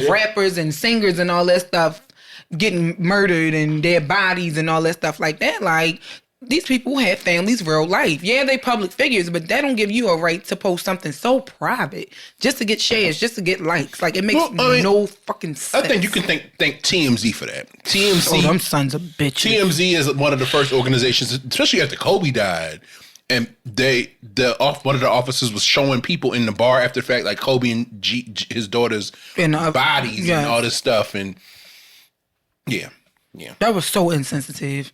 rappers and singers and all that stuff getting murdered and their bodies and all that stuff like that. Like, these people have families real life. Yeah, they public figures, but that don't give you a right to post something so private just to get shares, just to get likes. Like, it makes no fucking sense. I think you can thank TMZ for that. TMZ, them sons of bitches. TMZ is one of the first organizations, especially after Kobe died, and one of the officers was showing people in the bar after the fact, like Kobe and his daughter's bodies and all this stuff, and yeah, that was so insensitive.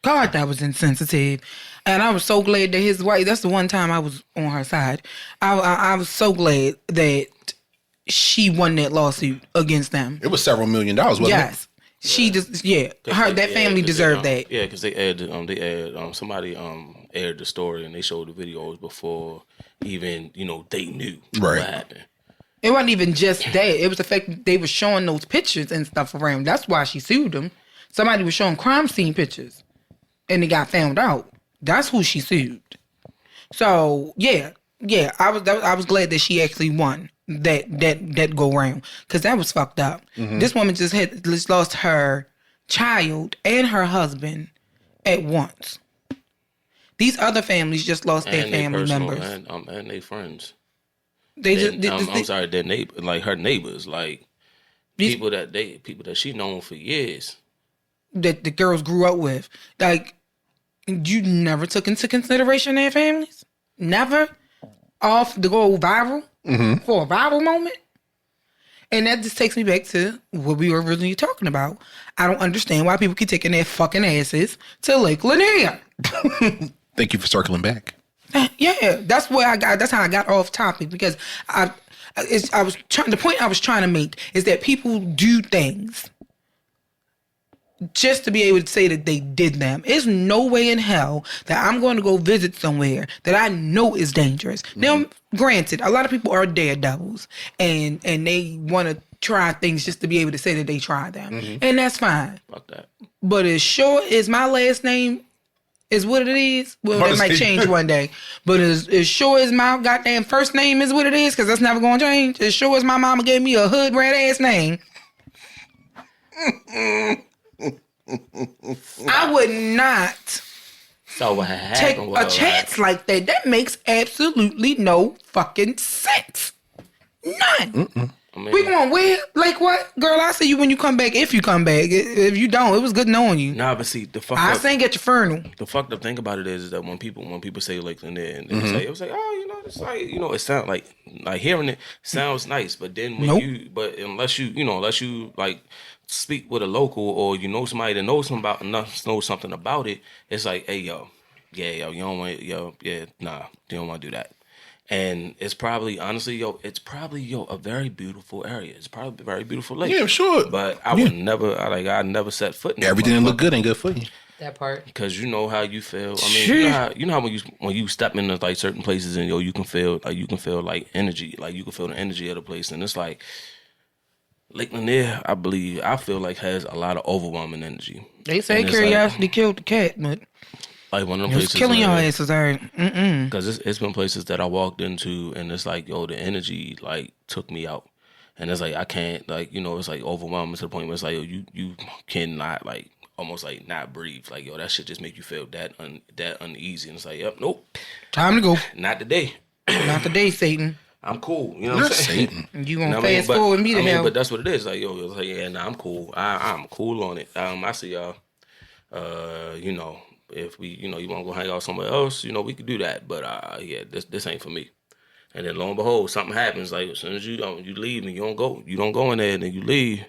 God, that was insensitive. And I was so glad that his wife, that's the one time I was on her side. I was so glad that she won that lawsuit against them. It was several $1 million, wasn't it? Yes. She just, that family deserved that. Yeah, because they aired, somebody aired the story and they showed the videos before even, they knew what happened. It wasn't even just that. It was the fact that they were showing those pictures and stuff around. That's why she sued them. Somebody was showing crime scene pictures. And it got found out. That's who she sued. So I was glad that she actually won that go round, because that was fucked up. Mm-hmm. This woman just lost her child and her husband at once. These other families just lost their family members and their friends. Their neighbor, like her neighbors, like people that she known for years. That the girls grew up with. Like, you never took into consideration their families? Never? Off to go viral? Mm-hmm. For a viral moment? And that just takes me back to what we were originally talking about. I don't understand why people keep taking their fucking asses to Lake-Lanier. Thank you for circling back. Yeah, that's how I got off topic, because the point I was trying to make is that people do things just to be able to say that they did them. There's no way in hell that I'm going to go visit somewhere that I know is dangerous. Mm-hmm. Now, granted, a lot of people are daredevils and they want to try things just to be able to say that they tried them. Mm-hmm. And that's fine. Fuck that. But as sure as my last name is what it is, well, that might change one day. But as sure as my goddamn first name is what it is, because that's never going to change, as sure as my mama gave me a hood rat ass name, I would not take a chance like that. That makes absolutely no fucking sense. None. I'm mean, We going where? Like what? Girl, I'll see you when you come back. If you come back. If you don't, it was good knowing you. nah, but see, the fucked I up, sang at your funeral. the fucked up thing about it is that when people say lake-lanier, and it was like, oh, you know, it's like, you know, it sounds like hearing it sounds nice, but then when unless you like speak with a local or you know somebody that knows something about it, it's like, hey, yo, you don't want, you don't want to do that. And it's probably, honestly, a very beautiful area. It's probably a very beautiful lake. Yeah, sure. But I would never, I never set foot in it. Everything that look good ain't good for you. That part. Because you know how you feel. I mean, you know how when you step into like certain places and you can feel like energy. Like you can feel the energy of the place. And it's like, lake-lanier, I feel like has a lot of overwhelming energy. They say curiosity killed the cat, but like one of them it's places killing your asses, alright. Because it's been places that I walked into and it's like, yo, the energy like took me out, and it's like I can't, like, you know, it's like overwhelming to the point where it's like, yo, you cannot, like, almost like not breathe, like, yo, that shit just make you feel that uneasy, and it's like, yep, nope, Time to go. not today, Not today, Satan. I'm cool, you know what I'm saying? Satan. You gonna know what I mean? fast forward me to hell. But that's what it is, like, yo, it's like, yeah, nah, I'm cool, I'm cool on it. I see y'all, you know. If we, you know, you want to go hang out somewhere else, you know, we could do that. But yeah, this ain't for me. And then lo and behold, something happens. Like as soon as you leave and you don't go in there, and then you leave.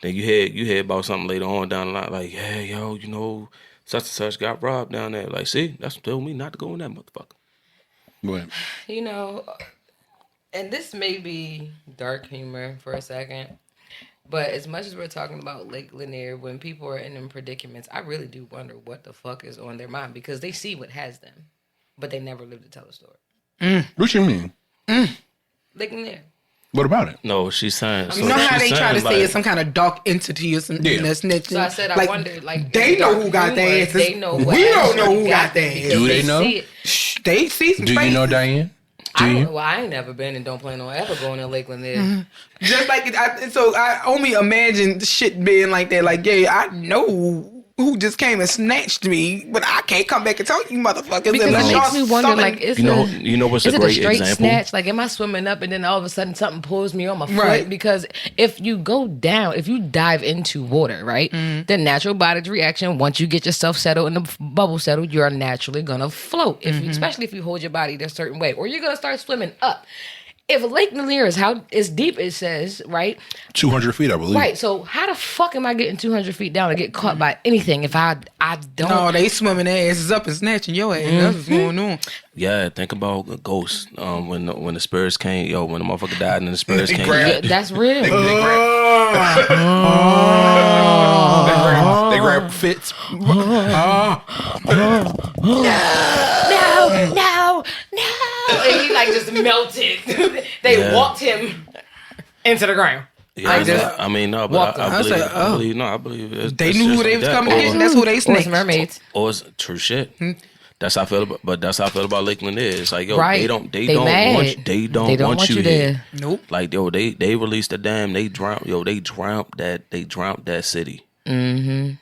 Then you hear about something later on down the line, like, hey, yo, you know, such and such got robbed down there. Like, see, that's what told me not to go in that motherfucker. What? You know, and this may be dark humor for a second. But as much as we're talking about lake-lanier, when people are in them predicaments, I really do wonder what the fuck is on their mind, because they see what has them, but they never live to tell the story. What you mean? Lake-lanier. What about it? No, she's saying. You know how they try to say it's some kind of dark entity or something that's snitching? So I said, I wonder, like, they know who got their asses. They know we don't know who got their asses. Do they know? They see some Do you know Diane? I ain't never been and don't plan on ever going to lake-lanier. Just like I only imagine shit being like that. Like, yeah, I know who just came and snatched me, but I can't come back and tell you motherfuckers. Because it makes me wonder, like, you know what's a great straight example? snatch? Like, am I swimming up and then all of a sudden something pulls me on my foot? Right. Because if you go down, if you dive into water, right, the natural body's reaction, once you get yourself settled and the bubble settled, you're naturally gonna float. If you, especially if you hold your body a certain way, or you're gonna start swimming up. If Lake-lanier is how as deep it says, right? 200 feet, I believe. Right. So how the fuck am I getting 200 feet down to get caught by anything if I don't? No, they swimming their asses up and snatching your ass. That's what's going on. Yeah, think about ghosts. When the spirits came, when the motherfucker died and the spirits came. Yeah, that's real. They grab Fitz. No. And he like just melted. They walked him into the ground. Yeah, I mean, no, but I believe it's, they knew who they was coming to get, and that's who they snaked. Mermaids. Or it's true shit. That's how I feel about Lake-lanier. It's like, yo, right. they don't mad. want you there. Nope. Like, yo, they released the dam. They drowned that city. Mm-hmm.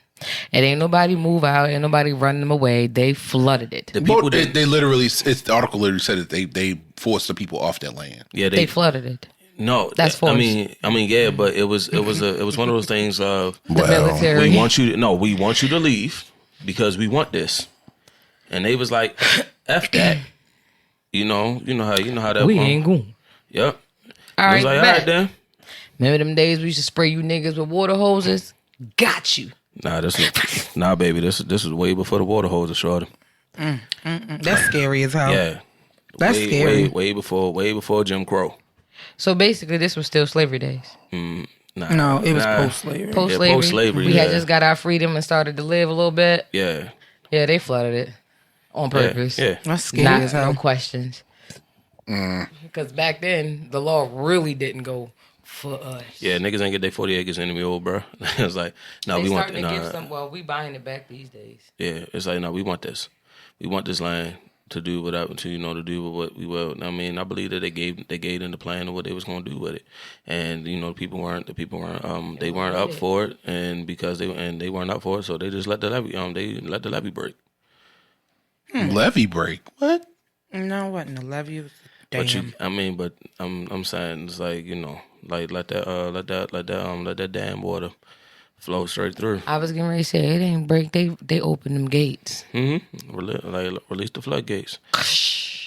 And ain't nobody move out. Ain't nobody running them away. They flooded it. The people they literally, the article literally said that they forced the people off their land. Yeah, they flooded it. No, that's forced. I mean, yeah, but it was one of those things of the military. We want you to leave because we want this, and they was like, "F that," you know how that. We ain't going. Yep. All right, like, all right then. Remember them days we used to spray you niggas with water hoses? Got you. Nah, baby, this is way before the water hoses, shorty. That's scary as hell. Yeah, that's scary. Way before Jim Crow. So basically, this was still slavery days. No, it was post-slavery. Post-slavery. We had just got our freedom and started to live a little bit. Yeah. Yeah, they flooded it on purpose. Yeah. That's scary as hell. No questions. Because back then, the law really didn't go for us. Yeah, niggas ain't get their 40 acres anymore, bro. It's like, no, we want. Well, we buying it back these days. Yeah, it's like, no, we want this. We want this land to do whatever, to do with what we will. I mean, I believe that they gave them the plan of what they was going to do with it, and the people weren't up for it, and because they weren't up for it, so they just let the levee break. Levee break? What? No, it wasn't a levee. But Damn. but I'm saying it's like, you know, like let that damn water flow straight through. I was getting ready to say it ain't break. They open them gates. Release the floodgates.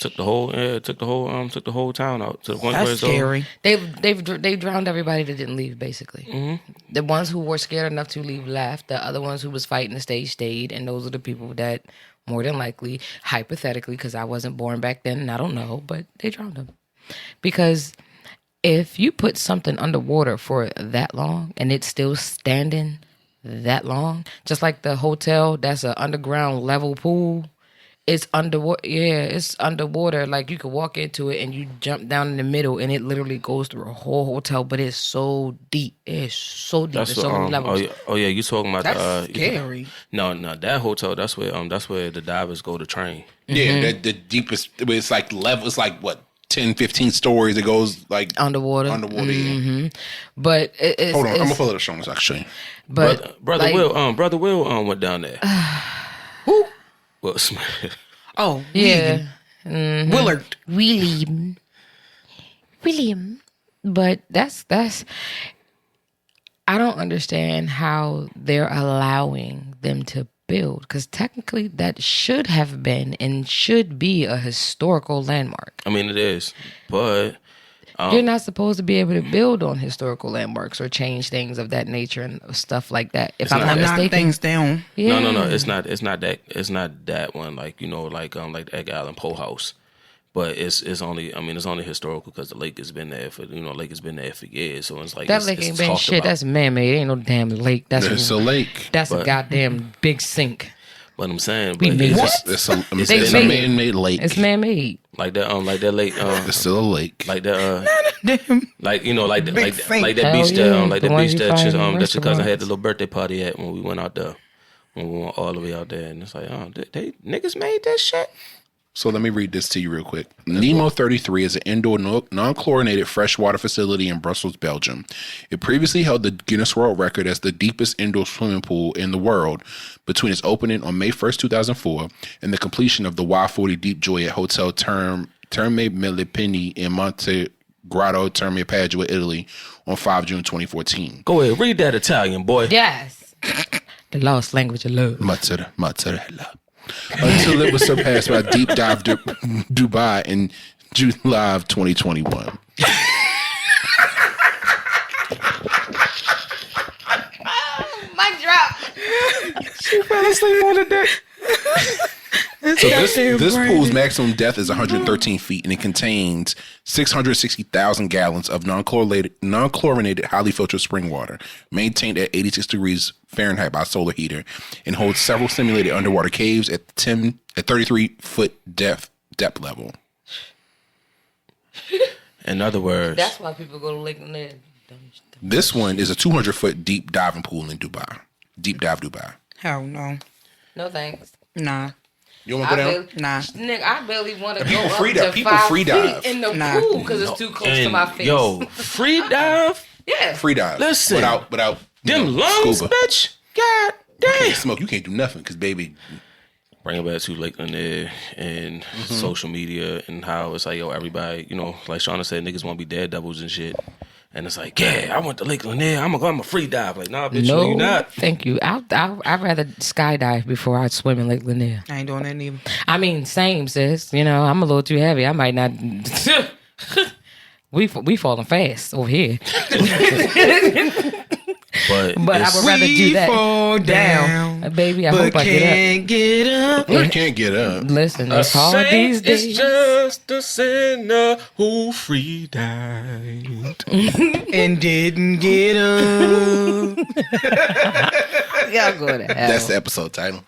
Took the whole town out to the point where That's it's scary. They drowned everybody that didn't leave. Basically, the ones who were scared enough to leave left. The other ones who was fighting to stay stayed, and those are the people that more than likely, hypothetically, because I wasn't born back then and I don't know, but they drowned them. Because if you put something underwater for that long and it's still standing that long, just like the hotel that's an underground level pool, it's underwater. Yeah, it's underwater. Like you could walk into it and you jump down in the middle and it literally goes through a whole hotel, but it's so deep. It's so deep. There's so many levels. Oh yeah, you talking about That's scary. No, that hotel. That's where the divers go to train. Yeah, the deepest. It's like level. It's like what 10, 15 stories. It goes like Underwater. Yeah. But it's, Hold on, I'm gonna pull it up. Show us actually. But Brother like, Will went down there. Who? Will Smith. Oh, yeah. Willard. William. But that's I don't understand how they're allowing them to build, because technically that should have been and should be a historical landmark. I mean, it is, but you're not supposed to be able to build on historical landmarks or change things of that nature and stuff like that. If I'm not Knock mistaken, things down. yeah. no, it's not that one. Like, you know, like the Edgar Allan Poe house. But it's only historical because the lake has been there for years. So it's like That lake ain't been shit. That's man-made. Ain't no damn lake. It's a lake. That's a goddamn big sink. But I'm saying, We made It's a They made it. man-made lake. It's man-made. like that lake. It's still a lake. Like that. Damn. Like, you know, like that sink. beach Hell yeah, like the that ones beach you that find in your cousin had restaurants. the little birthday party at when we went out there. When we went all the way out there, and it's like, oh, they niggas made this shit. So let me read this to you real quick. Nemo 33 is an indoor non-chlorinated freshwater facility in Brussels, Belgium. It previously held the Guinness World Record as the deepest indoor swimming pool in the world between its opening on May 1st, 2004 and the completion of the Y40 Deep Joy at Hotel Terme Millepini in Monte Grotto, Terme Padua, Italy on 5 June 2014. Go ahead, read that Italian, boy. Yes. The lost language of love. Mozzarella. Until it was surpassed by Deep Dive Dubai in July of 2021. Mic drop. She fell asleep on the deck. So this pool's maximum depth is 113 feet, and it contains 660,000 gallons of non-chlorinated, highly filtered spring water, maintained at 86 degrees Fahrenheit by a solar heater, and holds several simulated underwater caves at 33-foot depth level. In other words, That's why people go to lake-lanier. This one is a 200-foot deep diving pool in Dubai. Deep dive Dubai. Hell no. No thanks. Nah. You want to go down? Nah. Nigga, I barely want to go People up free to dive. People 5 free feet dive. in the Nah. pool because it's too close to my face. Yo, free dive? Yeah. Free dive. Listen. Without Them lungs, scuba. bitch? God You damn. can't smoke. You can't do nothing because, baby, Bring it back to lake-lanier and social media and how it's like, yo, everybody, you know, like Shauna said, niggas want to be daredevils and shit. And it's like, yeah, I went to lake-lanier. I'm a free dive. Like, nah, bitch, no, you not. Thank you. I'd rather skydive before I swim in lake-lanier. I ain't doing that neither. I mean, same, sis. You know, I'm a little too heavy. I might not. we falling fast over here. But I would rather do that. Fall down. Baby, I but hope I can't get up. I can't get up. Listen, it's hard these days. It's just a sinner who free dived. And didn't get up. Y'all go to hell. That's the episode title.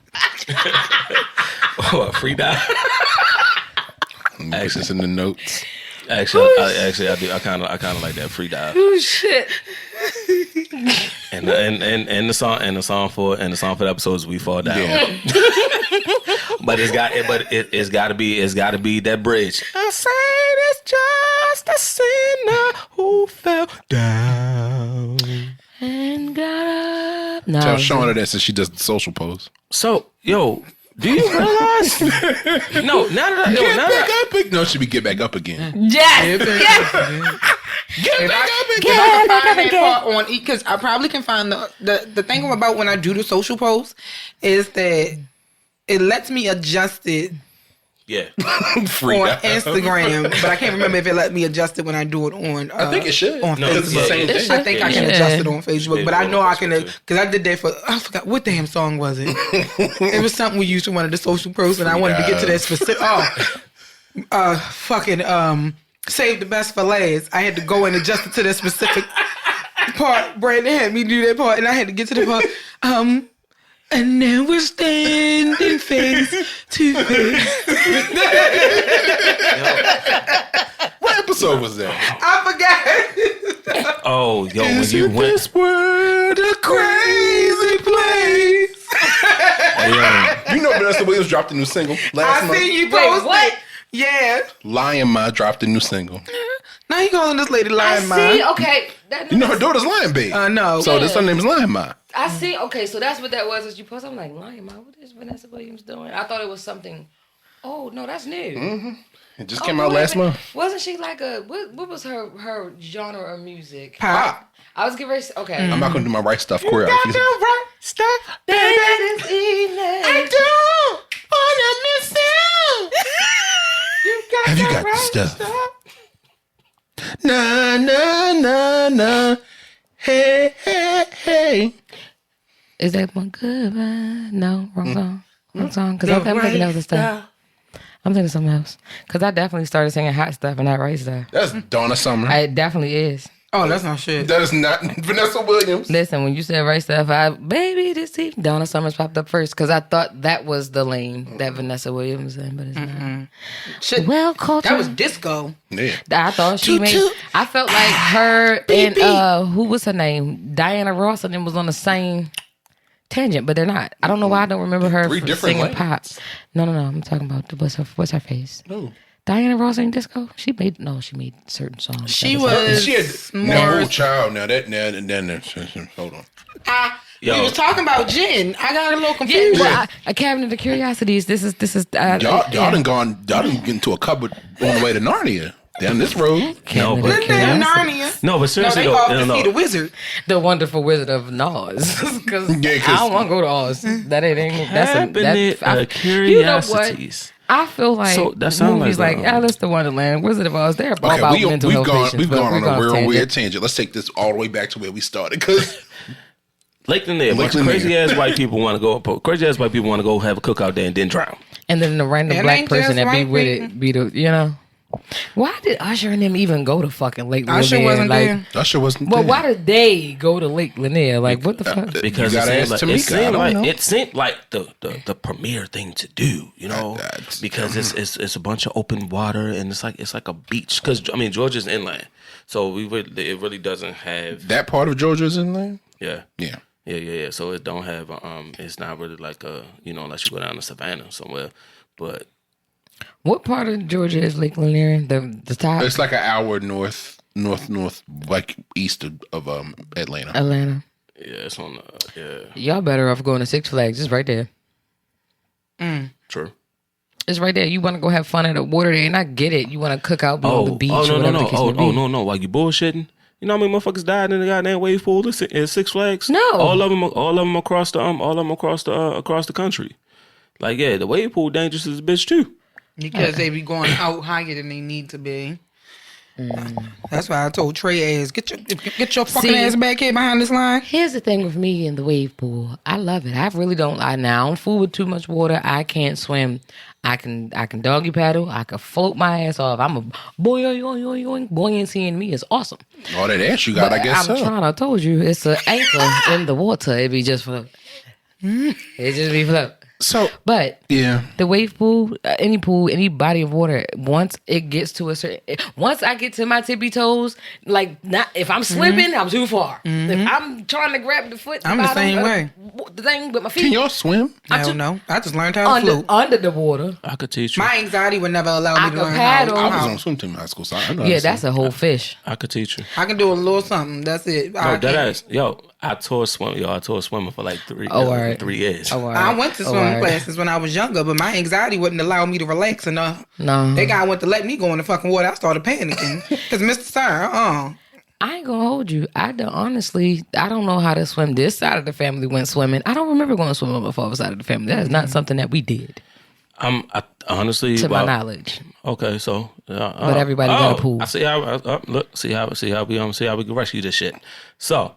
Oh, a free dive? This is in the notes. Actually, I do. I kind of like that free dive. Oh shit! And the song for the episode is "We Fall Down." Yeah. But it's got to be that bridge. I said it's just a sinner who fell down. And got up. No, Tell Shauna that since she does the social pose. So, yo, Do you realize? No, now that Get back up again. No, it should be get back up again. Yes. Get back up again. If I can find that part on, because I probably can find the thing about when I do the social posts is that it lets me adjust it. Yeah. Free on up. Instagram, but I can't remember if it let me adjust it when I do it on. I think it should. On No, it's the Facebook. same thing. I think I can adjust it on Facebook, but I know I can Facebook, because I did that for. I forgot what damn song was it. It was something we used to one of the social posts, and I wanted to get to that specific. Save the best for last. I had to go and adjust it to that specific part. Brandon had me do that part, and I had to get to the part. And now we're standing face to face. What episode was that? I forgot. Oh, yo, when Is you it went. this world a crazy place? You know Vanessa Williams dropped a new single last I month. seen you Wait, post what? it. Yeah. Lion Ma dropped a new single. Now you calling this lady I Lion see. Ma? Okay. That You know her daughter's Lion Babe. No. So this her name is Lion Ma. I see. Okay, so that's what that was. As you post, I'm like, Lion Ma, what is Vanessa Williams doing? I thought it was something. Oh no, that's new. It just came out last month. Wasn't she like a what was her genre of music? Pop. I was getting ready. Okay. I'm not gonna do my right stuff choreography. right stuff. This evening. I don't wanna miss you. Have you got the stuff? Na na na na. Hey hey hey. Is that one good? No, wrong song. Wrong song. Because I'm thinking other stuff. I'm thinking something else. Because I definitely started singing hot stuff and not right stuff. That's Donna Summer. It definitely is. Oh, that's not shit. That is not Vanessa Williams. Listen, when you said right stuff, baby, this evening, Donna Summers popped up first because I thought that was the lane that Vanessa Williams was in, but it's not. Shit. Well, culture. That was disco. Yeah. I thought she made. I felt like her and who was her name? Diana Ross, and it was on the same tangent, but they're not. I don't know why I don't remember her Three different singing lanes. pop. No. I'm talking about what's her face? No. Diana Ross in disco. She made certain songs. She That was She had more. no child. Now that hold on. We was talking about Jen. I got a little confused. A Cabinet of Curiosities. This is Y'all done get into a cupboard on the way to Narnia down this road. No, but Damn Narnia. no, but No, seriously, they though, called no, to see the wizard. The Wonderful Wizard of Oz. Because Yeah, I don't want to go to Oz. That ain't. That's Cabinet of Curiosities. I feel like So, that sound movies like, like Alice the Wonderland, Wizard of Oz, they're all about mental health patients. We've but gone we're on a gonna real tangent. weird tangent. Let's take this all the way back to where we started. Because Lake-lanier, crazy ass white people want to go. Crazy ass white people want to go have a cookout there and then drown. And then the random That black ain't person just that be white with people. it, be the, you know. Why did Usher and them even go to fucking Lake Lanier? Usher wasn't there. Usher wasn't Well, there. why did they go to Lake Lanier? Like, what the fuck? Because You it gotta seemed, ask like, Tamika. I don't know. it seemed like the premier thing to do, you know, That's- because it's a bunch of open water and it's like a beach. Because I mean Georgia's inland, so it really doesn't have That part of Georgia's in there? yeah. Yeah. So it don't have it's not really like unless you go down to Savannah somewhere, but. What part of Georgia is Lake Lanier? The top? It's like an hour north, like east of Atlanta. Atlanta. Yeah, it's on the Y'all better off going to Six Flags. It's right there. true. It's right there. You want to go have fun at the water there, and I get it. You want to cook out on the beach or whatever the case may be. no! Like you bullshitting. You know how many motherfuckers died in the goddamn wave pool at Six Flags? No. all of them across the country. Like the wave pool dangerous as a bitch too. Because they be going out higher than they need to be. That's why I told Trey ass, get your fucking ass back here behind this line. Here's the thing with me in the wave pool. I love it. I really don't. I don't fool with too much water. I can't swim. I can doggy paddle. I can float my ass off. I'm a boing. Buoyancy in me is awesome. All that ass you got, But I guess I'm so. trying. I told you it's an anchor in the water. It be just float. It just be float. So But yeah, the wave pool, any body of water, once it gets to once I get to my tippy toes, like not if I'm slipping, I'm too far. If I'm trying to grab the foot, I'm the same way. The thing with my feet. can y'all swim? I don't know. I just learned how to float. under the water. I could teach you. My anxiety would never allow I me to could learn paddle. I was how. on swim team in high school, so I know. Yeah, that's a whole fish. I could teach you. I can do a little something. That's it. No, that ass. Yo, I taught swimming. I taught swimming for like 3 years. Oh, I went to swimming classes when I was younger, but my anxiety wouldn't allow me to relax enough. No. They got went to let me go in the fucking water. I started panicking. Because Mr. Sir, I ain't gonna hold you. I don't know how to swim. This side of the family went swimming. I don't remember going swimming on the father's side of the family. That is not something that we did. I honestly, to my knowledge. Okay, so but everybody got a pool. I see how look. See how we can rescue this shit. So.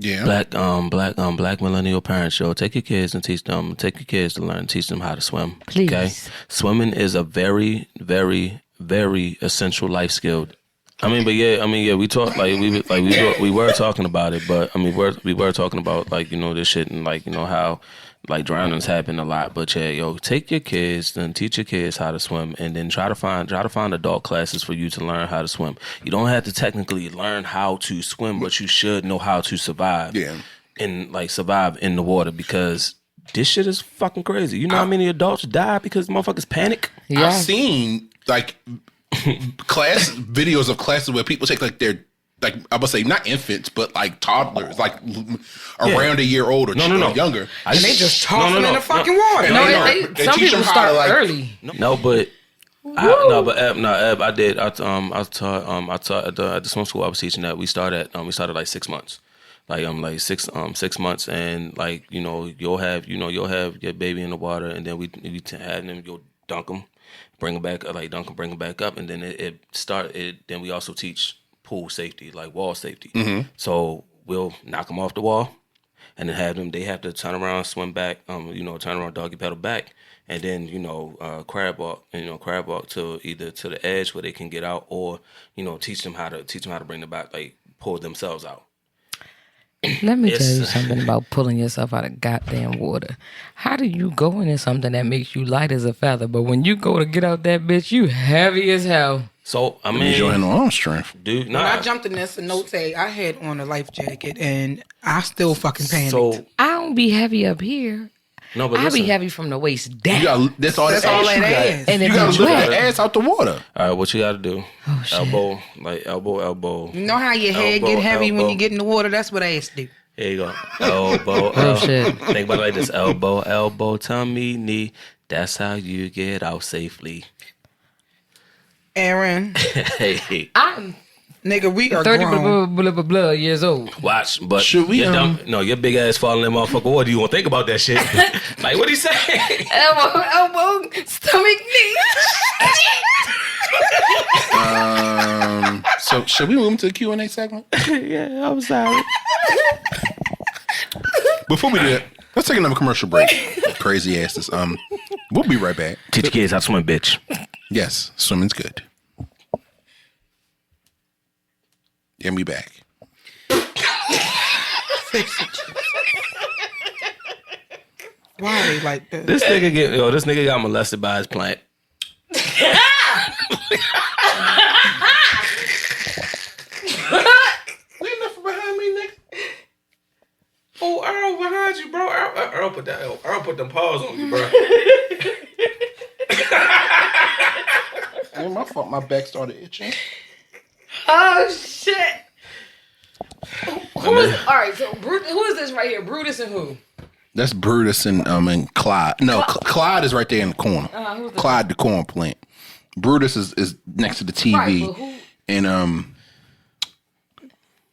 Yeah. Black millennial parents, yo, take your kids and teach them. Take your kids to learn, teach them how to swim. Please. Okay, swimming is a very, very, very essential life skill. We talked we were talking about it, but we were talking about this shit and how drownings happen a lot. But yeah, take your kids and teach your kids how to swim, and then try to find adult classes for you to learn how to swim. You don't have to technically learn how to swim, but you should know how to survive. Yeah, and survive in the water, because this shit is fucking crazy. You know how many adults die because motherfuckers panic? Yeah. I've seen videos of classes where people take their I would say not infants, but toddlers, around a year old or younger, and they just toss them in the fucking water. They some people start early. Eb, I did. I taught at the swim school I was teaching at. We started 6 months. 6 months, and you'll have your baby in the water, and then we have them, you'll dunk them, bring them back, bring them back up, and then then we also teach pool safety, wall safety. Mm-hmm. So we'll knock them off the wall, and then they have to turn around, swim back, turn around, doggy paddle back, and then crab walk to either to the edge where they can get out, or teach them how to bring them back, pull themselves out. Let me tell you something about pulling yourself out of goddamn water. How do you go into something that makes you light as a feather, but when you go to get out that bitch, you heavy as hell? So you're in arm strength, dude. When I jumped in this, and note say I had on a life jacket, and I still fucking panicked. So I don't be heavy up here. No, but I be heavy from the waist down. That's all that ass. And you gotta lift that ass out the water. All right, what you gotta do? Elbow. You know how your head get heavy when you get in the water? That's what ass do. Here you go. Elbow. Shit. Think about it like this: elbow, tummy, knee. That's how you get out safely. Aaron. Hey. Nigga, we are 30 blah years old. Watch, but should we? Your big ass falling in that motherfucker. What do you want to think about that shit? What he say? Elbow, stomach, knee. So should we move to the Q&A segment? Yeah, I'm sorry. Before we do that, let's take another commercial break. Crazy asses. We'll be right back. Teach your kids how to swim, bitch. Yes, swimming's good. And we back. Why are they like that? This nigga got molested by his plant. You nothing behind me, nigga. Oh, Earl behind you, bro. Earl put them paws on you, bro. Ain't my fault. My back started itching. Oh shit! All right, so who is this right here? Brutus and who? That's Brutus and Clyde. No, Clyde is right there in the corner. Clyde the corn plant. Brutus is next to the TV. Right, but who? And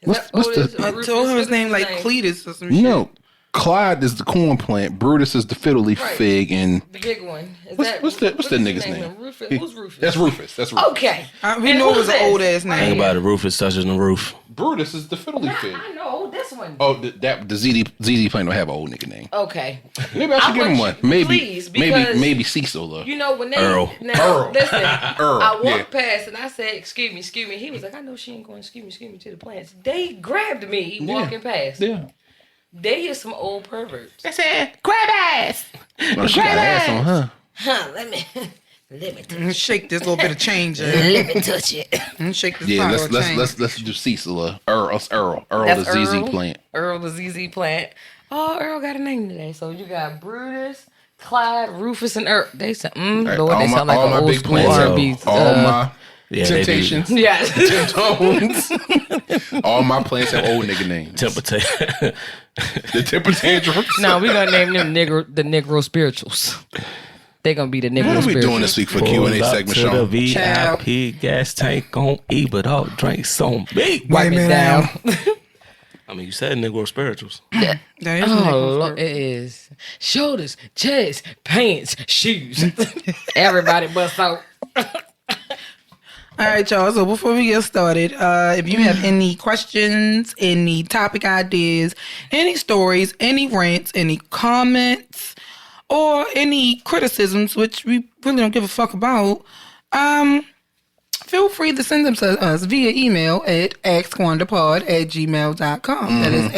what's the? I told him his name like Cletus or some shit. No, Clyde is the corn plant. Brutus is the fiddle leaf fig, and the big one. What's that nigga's name? Rufus. Who's Rufus? That's Rufus. Okay. We know it was an old ass name. Think about it. Rufus touching the roof. Brutus is the fiddle leaf fig. I know this one. Oh, the ZZ plant don't have an old nigga name. Okay. Maybe I should give him one. Maybe, please, maybe Cecil. You know when they Earl. Now, listen, Earl, I walked past and I said, "Excuse me." He was like, "I know she ain't going. Excuse me to the plants." They grabbed me walking past. Yeah. They is some old perverts. They said, "Grab ass." Well, she got ass on her. Huh? Let me touch. Shake this little bit of change. Let me touch it. Shake this. Yeah, bottle of change. let's do Cecil. Earl That's the ZZ plant. Earl the ZZ plant. Oh, Earl got a name today. So you got Brutus, Clyde, Rufus, and Earl. They sound, Lord, they sound like an old school R&B. Yeah, Temptations. Yes. Tones. All my plants have old nigga names. The temper tantrums. No, we're gonna name them the Negro spirituals. They're gonna be the Negro What are we spirituals. doing this week for Q&A segment, Sean? The VIP gas tank on E, but all drinks on me. Wipe it down. I mean, you said Negro spirituals. That is Oh, Lord, it is. Shoulders, chest, pants, shoes. Everybody bust out. All right, y'all. So before we get started, if you have any questions, any topic ideas, any stories, any rants, any comments, or any criticisms, which we really don't give a fuck about, feel free to send them to us via email at askwandapod@gmail.com. That is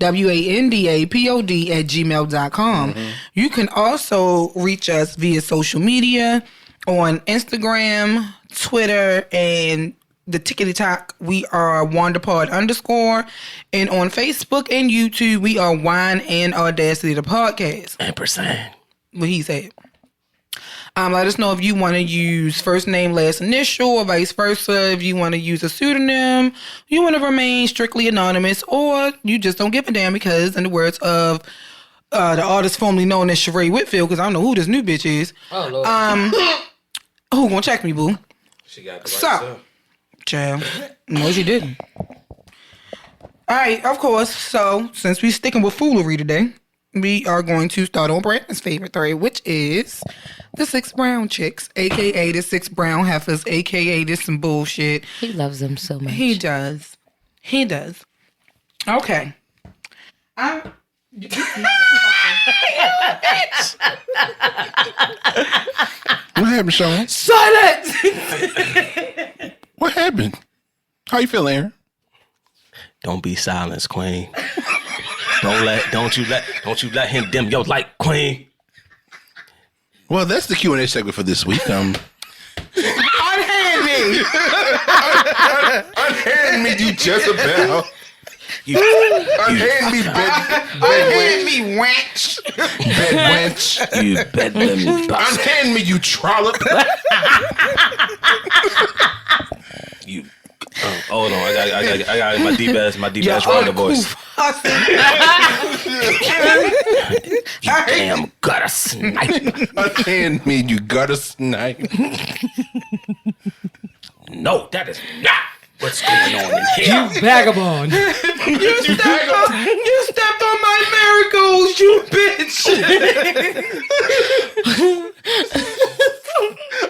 ASKWANDAPOD@gmail.com. You can also reach us via social media on Instagram, Twitter, and the TikTok. We are WandaPod _. And on Facebook and YouTube, we are Wine and Audacity, the podcast. Ampersand. What he said. Let us know if you want to use first name, last initial, or vice versa. If you want to use a pseudonym, you want to remain strictly anonymous, or you just don't give a damn because, in the words of the artist formerly known as Sheree Whitfield, because I don't know who this new bitch is. Oh, Lord. Who gonna check me, boo? She got the So, child. No, she didn't. All right, of course. So, since we're sticking with foolery today, we are going to start on Brandon's favorite thread, which is the 6 brown chicks, a.k.a. the 6 brown heifers, a.k.a. this some bullshit. He loves them so much. He does. He does. Okay. What happened, Sean? Silence! What happened? How you feel, Aaron? Don't be silenced, Queen. Don't you let him dim your light, Queen. Well, that's the Q&A segment for this week. Unhand me! Unhand me, you Jezebel. Unhand me, Unhand me, wench! bed wench. You bedlam bastard. Unhand me, you trollop. You. Hold on, I got my deep ass Rhonda voice. You damn gutter snipe. Unhand me, you gutter snipe. No, that is not what's going on in here. Vagabond. You stepped on my marigolds, you bitch!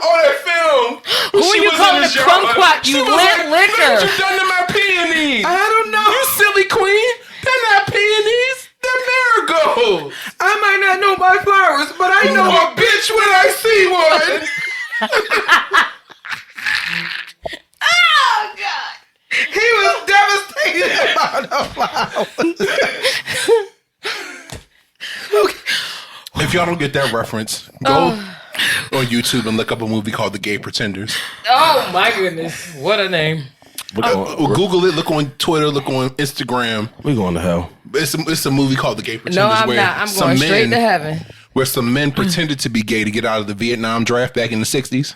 Oh, that film. Who are you calling a kumquat, you lit liquor? What you done to my peonies? I don't know. You silly queen. They're not peonies. They're marigolds. I might not know my flowers, but I know a bitch when I see one. Oh, God. He was devastated about the flowers. Okay. If y'all don't get that reference, go on YouTube and look up a movie called The Gay Pretenders. Oh, my goodness. What a name. Google it. Look on Twitter. Look on Instagram. We going to hell. It's a movie called The Gay Pretenders. No, I'm not. I'm going straight to heaven. Where some men pretended to be gay to get out of the Vietnam draft back in the 60s.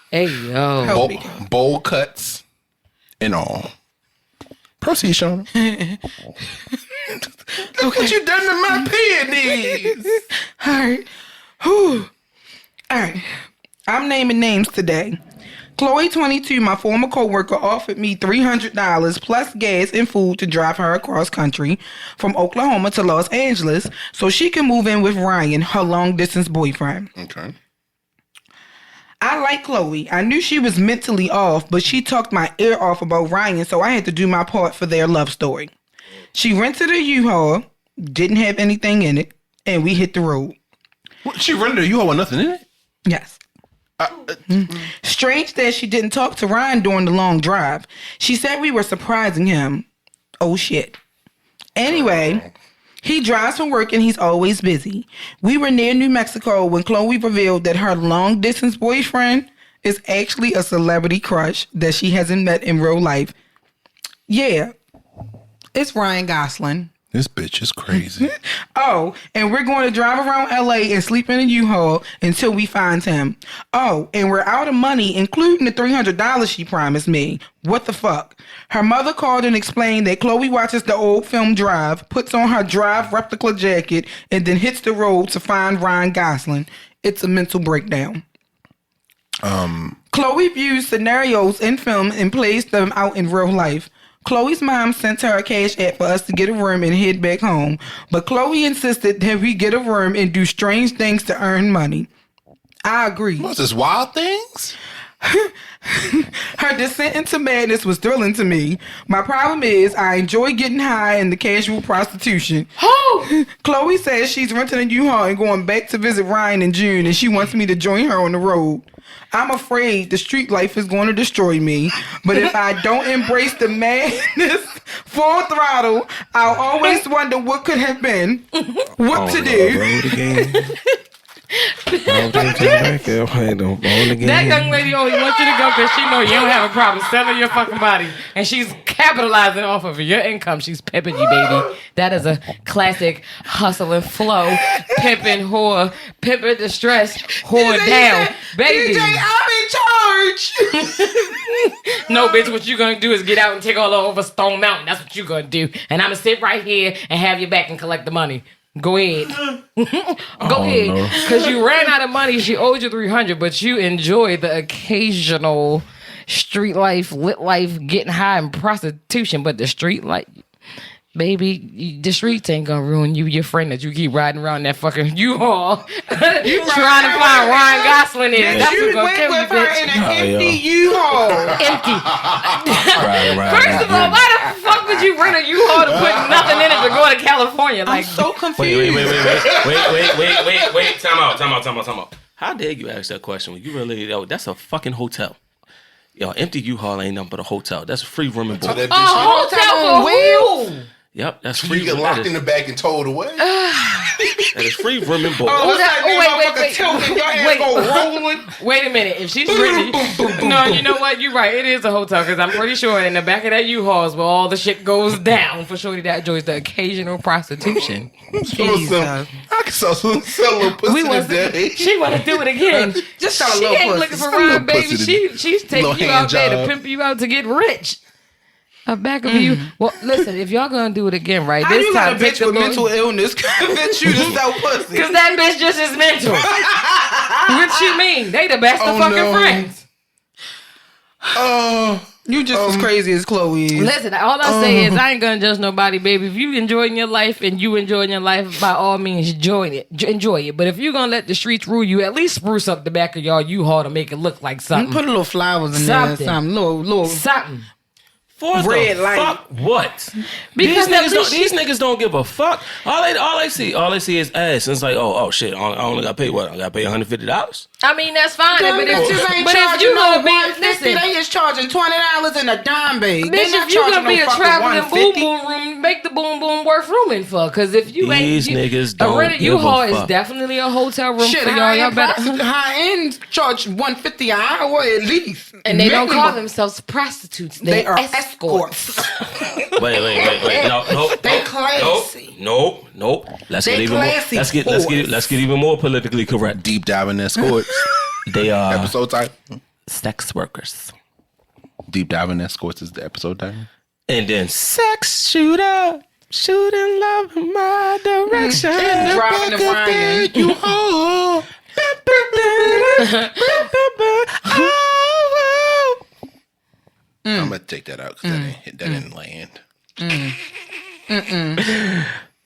Hey, yo. Bowl cuts and all. Proceed, Sean. Look what you done to my peonies. All right. Whew. All right. I'm naming names today. Chloe, 22, my former coworker, offered me $300 plus gas and food to drive her across country from Oklahoma to Los Angeles so she can move in with Ryan, her long-distance boyfriend. Okay. I like Chloe. I knew she was mentally off, but she talked my ear off about Ryan, so I had to do my part for their love story. She rented a U-Haul, didn't have anything in it, and we hit the road. What, she rented a U-Haul with nothing in it? Yes. Strange that she didn't talk to Ryan during the long drive. She said we were surprising him. Oh, shit. Anyway, he drives from work and he's always busy. We were near New Mexico when Chloe revealed that her long-distance boyfriend is actually a celebrity crush that she hasn't met in real life. Yeah, it's Ryan Gosling. This bitch is crazy. Oh, and we're going to drive around LA and sleep in a U-Haul until we find him. Oh, and we're out of money, including the $300 she promised me. What the fuck? Her mother called and explained that Chloe watches the old film Drive, puts on her Drive replica jacket, and then hits the road to find Ryan Gosling. It's a mental breakdown. Chloe views scenarios in film and plays them out in real life. Chloe's mom sent her a cash app for us to get a room and head back home, but Chloe insisted that we get a room and do strange things to earn money. I agree. What's this, Wild Things? Her descent into madness was thrilling to me. My problem is I enjoy getting high in the casual prostitution. Chloe says she's renting a U-Haul and going back to visit Ryan in June, and she wants me to join her on the road. I'm afraid the street life is going to destroy me, but if I don't embrace the madness full throttle, I'll always wonder what could have been, what to do. That young lady only wants you to go because she know you don't have a problem selling your fucking body, and she's capitalizing off of your income. She's pimping you, baby. That is a classic hustle and flow, pimping whore, pimping distress, whore down, baby. DJ, I'm in charge. No, bitch, what you gonna do is get out and take all over Stone Mountain. That's what you gonna do, and I'm gonna sit right here and have your back and collect the money. Go ahead. Go ahead. Because you ran out of money. She owed you $300, but you enjoy the occasional street life, lit life, getting high and prostitution. But the street life, baby, the streets ain't gonna ruin you. Your friend that you keep riding around that fucking U-Haul trying to find Ryan Gosling in. That's what's gonna kill you, bitch. In an empty U-Haul. Empty. First of all, why the fuck would you rent a U-Haul to put nothing in it to go to California? Like, I'm so confused. Wait. Time out. How dare you ask that question when you really, that's a fucking hotel. Yo, empty U-Haul ain't nothing but a hotel. That's free room and board. hotel for wheels. Yep, that's free. You get locked in the back and towed away. That is free room and board. Wait a minute. If she's renting, no, you know what? You're right. It is a hotel because I'm pretty sure in the back of that U-Haul is where all the shit goes down for shorty that enjoys the occasional prostitution. I can sell a little pussy today. She want to do it again. Just sell a she little ain't pussy. looking for Ryan, baby. She's taking you out there to pimp you out to get rich. A back of you. Well, listen, if y'all gonna do it again, right? How this you time, let a bitch with mental illness convince you to sell pussy? Because that bitch just is mental. What you mean? They the best of fucking friends. You just as crazy as Chloe is. Listen, all I say is I ain't gonna judge nobody, baby. If you enjoying your life and you enjoying your life, by all means, enjoy it. But if you're gonna let the streets rule you, at least spruce up the back of y'all U-Haul to make it look like something. Put a little flowers in there, something, little something. For red the light. Fuck what? Because these niggas don't give a fuck. All they see is ass. And it's like, oh shit, I only got to pay what? I got to pay $150. I mean, that's fine. Them But bitches ain't if charging you no gonna be, $150, listen, they just charging $20 in a dime bag. bitch, if you gonna be a traveling boom boom room, make the boom boom worth rooming for. Because if you These ain't, niggas don't a rented give U-Haul a fuck. is definitely a hotel room Shit, for y'all. Y'all better. high end charge $150 an hour at least, And they don't minimum. call themselves prostitutes. They are escorts. Wait. No. They classy. Nope. Let's They get even more. classy Let's get even more politically correct. Deep diving escorts. They are Episode title. sex workers. Deep diving escorts is the episode title. And then sex shooter. Shooting love in my direction. Driving the Ryan. U-Haul. I'm gonna take that out because that didn't land.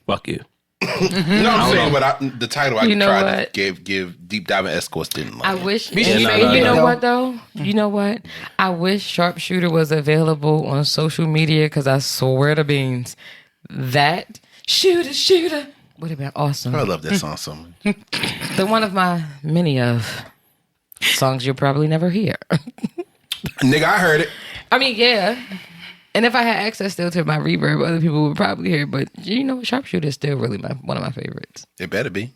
Fuck you. No, I'm saying, but the title I You know tried what? to give Deep Diving Escorts didn't land. I wish. We should You fade it, know though. what though? You know what? I wish Sharpshooter was available on social media because I swear to beans, that shooter would have been awesome. I love that song so much. The one of my many of songs you'll probably never hear. Nigga, I heard it. I mean, yeah. And if I had access still to my reverb, other people would probably hear it. But you know, Sharpshooter is still really one of my favorites. It better be.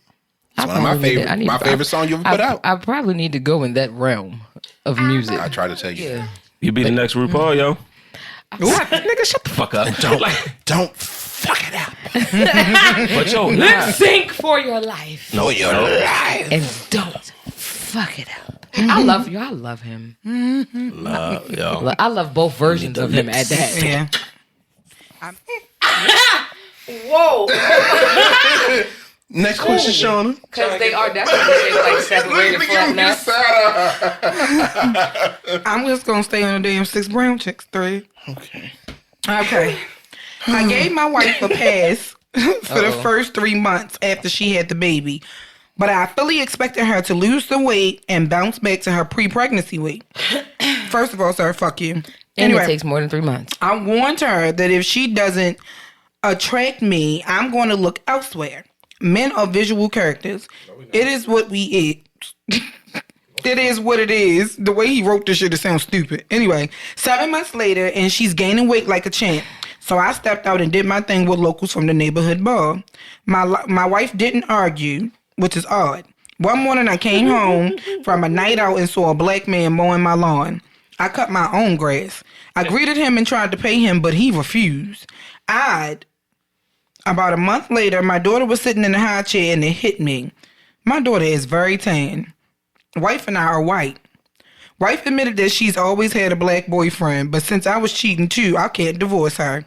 I It's one of my probably need favorite. to- I need- My favorite song you ever put out. I probably need to go in that realm of music. I try to tell you. Yeah. You be the next RuPaul, yo. Nigga, shut the Fuck up. Don't fuck it up. But yo, Lip sync for your life. No, your life. And don't fuck it up. I love you. I love him. Love, yo. I love both versions of him at that. Yeah. Whoa. Next question, Shauna. Because they are definitely shaped like separated flat nuts. I'm just gonna stay on the damn 6 brown chicks 3. Okay. Okay. I gave my wife a pass for the first 3 months after she had the baby, but I fully expected her to lose the weight and bounce back to her pre-pregnancy weight. First of all, sir, fuck you. And it takes more than 3 months. I warned her that if she doesn't attract me, I'm going to look elsewhere. Men are visual characters. It is what we eat. It is what it is. The way he wrote this shit, it sounds stupid. Anyway, 7 months later, and she's gaining weight like a champ. So I stepped out and did my thing with locals from the neighborhood bar. My wife didn't argue, which is odd. One morning I came home from a night out and saw a black man mowing my lawn. I cut my own grass. I greeted him and tried to pay him, but he refused. About a month later, my daughter was sitting in a high chair and it hit me. My daughter is very tan. Wife and I are white. Wife admitted that she's always had a black boyfriend, but since I was cheating too, I can't divorce her.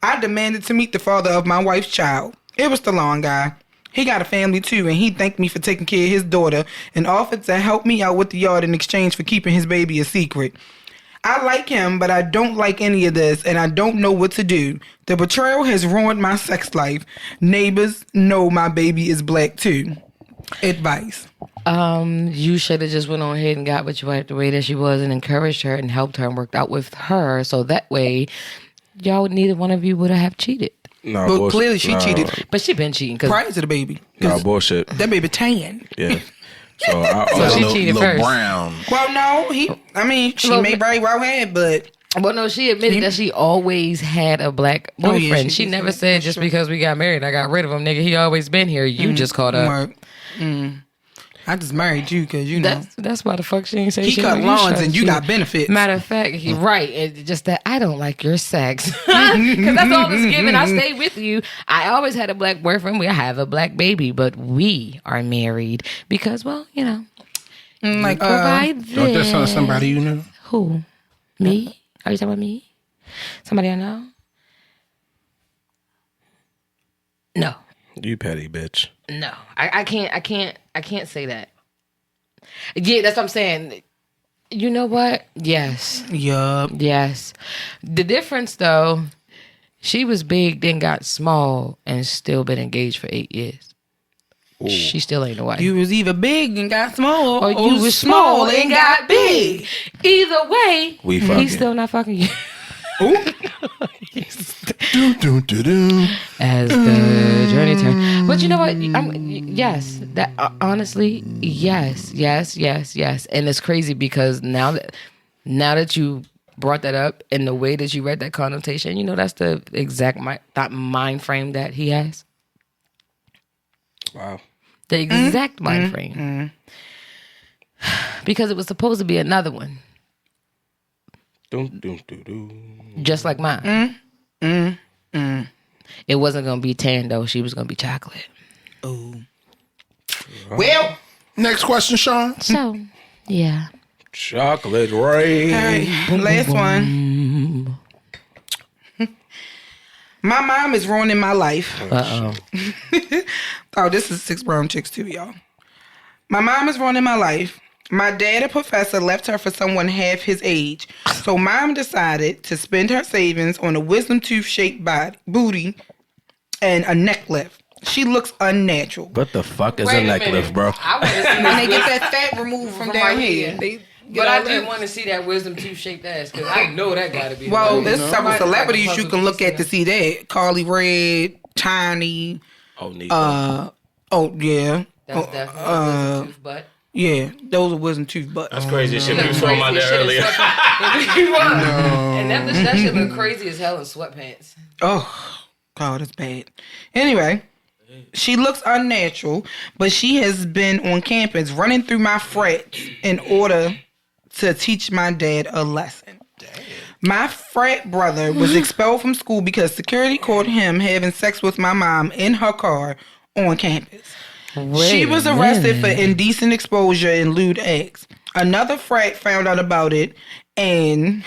I demanded to meet the father of my wife's child. It was the lawn guy. He got a family too, and he thanked me for taking care of his daughter and offered to help me out with the yard in exchange for keeping his baby a secret. I like him, but I don't like any of this, and I don't know what to do. The betrayal has ruined my sex life. Neighbors know my baby is black too. Advice. You should have just went on ahead and got with your wife the way that she was and encouraged her and helped her and worked out with her, so that way y'all, neither one of you would have cheated. No, But bullshit. clearly she cheated But she been cheating. prior to the baby. No, bullshit. That baby tan. Yeah. So, So she Little cheated first. Brown. Well, no, she Well, may very well have, but Well, no, she admitted that she always had a black Oh, boyfriend. yeah, she she did never say said that. just because we got married, I got rid of him, nigga. He always been here. You just caught up. I just married you because you know That's why the fuck she ain't say he shit cut when lawns shot and you shit. got benefits. Matter of fact, he right. It's just that I don't like your sex. Because that's all it's given. I stay with you. I always had a black boyfriend. We have a black baby, but we are married because, well, you know, Like provide Don't that this. sound somebody you know? Who? Me? Are you talking about me? Somebody I know? No. You petty bitch. No. I can't say that. Yeah, that's what I'm saying. You know what? Yes. yup. Yes. The difference though, she was big, then got small, and still been engaged for 8 years. Ooh. She still ain't a wife. You was either big and got small, or you was small and got big. Either way, We fucking. he's still not fucking you. Do. As the journey turns. But you know what? Yes. That honestly, yes. And it's crazy because now that you brought that up and the way that you read that connotation, you know that's the exact mind frame that he has. Wow. The exact mind frame. Because it was supposed to be another one. Just like mine. It wasn't going to be tan, though. She was going to be chocolate. Oh. Well, next question, Sean. So, yeah. Chocolate rain. All right, last one. My mom is ruining my life. Uh-oh. Oh, this is 6 brown chicks too, y'all. My mom is ruining my life. My dad, a professor, left her for someone half his age. So mom decided to spend her savings on a wisdom tooth-shaped booty and a neck lift. She looks unnatural. What the fuck is a neck lift, bro? I want to see And they get that fat removed from down here. But I did want to see that wisdom tooth-shaped ass because I know that got to be. Well, there's several celebrities you can look at to see that. Carly Red, Tiny. Oh, Nico. Yeah. That's definitely wisdom tooth butt. Yeah, those are wisdom tooth butts. That's crazy shit. We was talking about that earlier. And that shit look crazy as hell in sweatpants. Oh, God, that's bad. Anyway, she looks unnatural, but she has been on campus running through my frets in order to teach my dad a lesson. My frat brother was expelled from school because security caught him having sex with my mom in her car on campus. She was arrested for indecent exposure and lewd acts. Another frat found out about it and...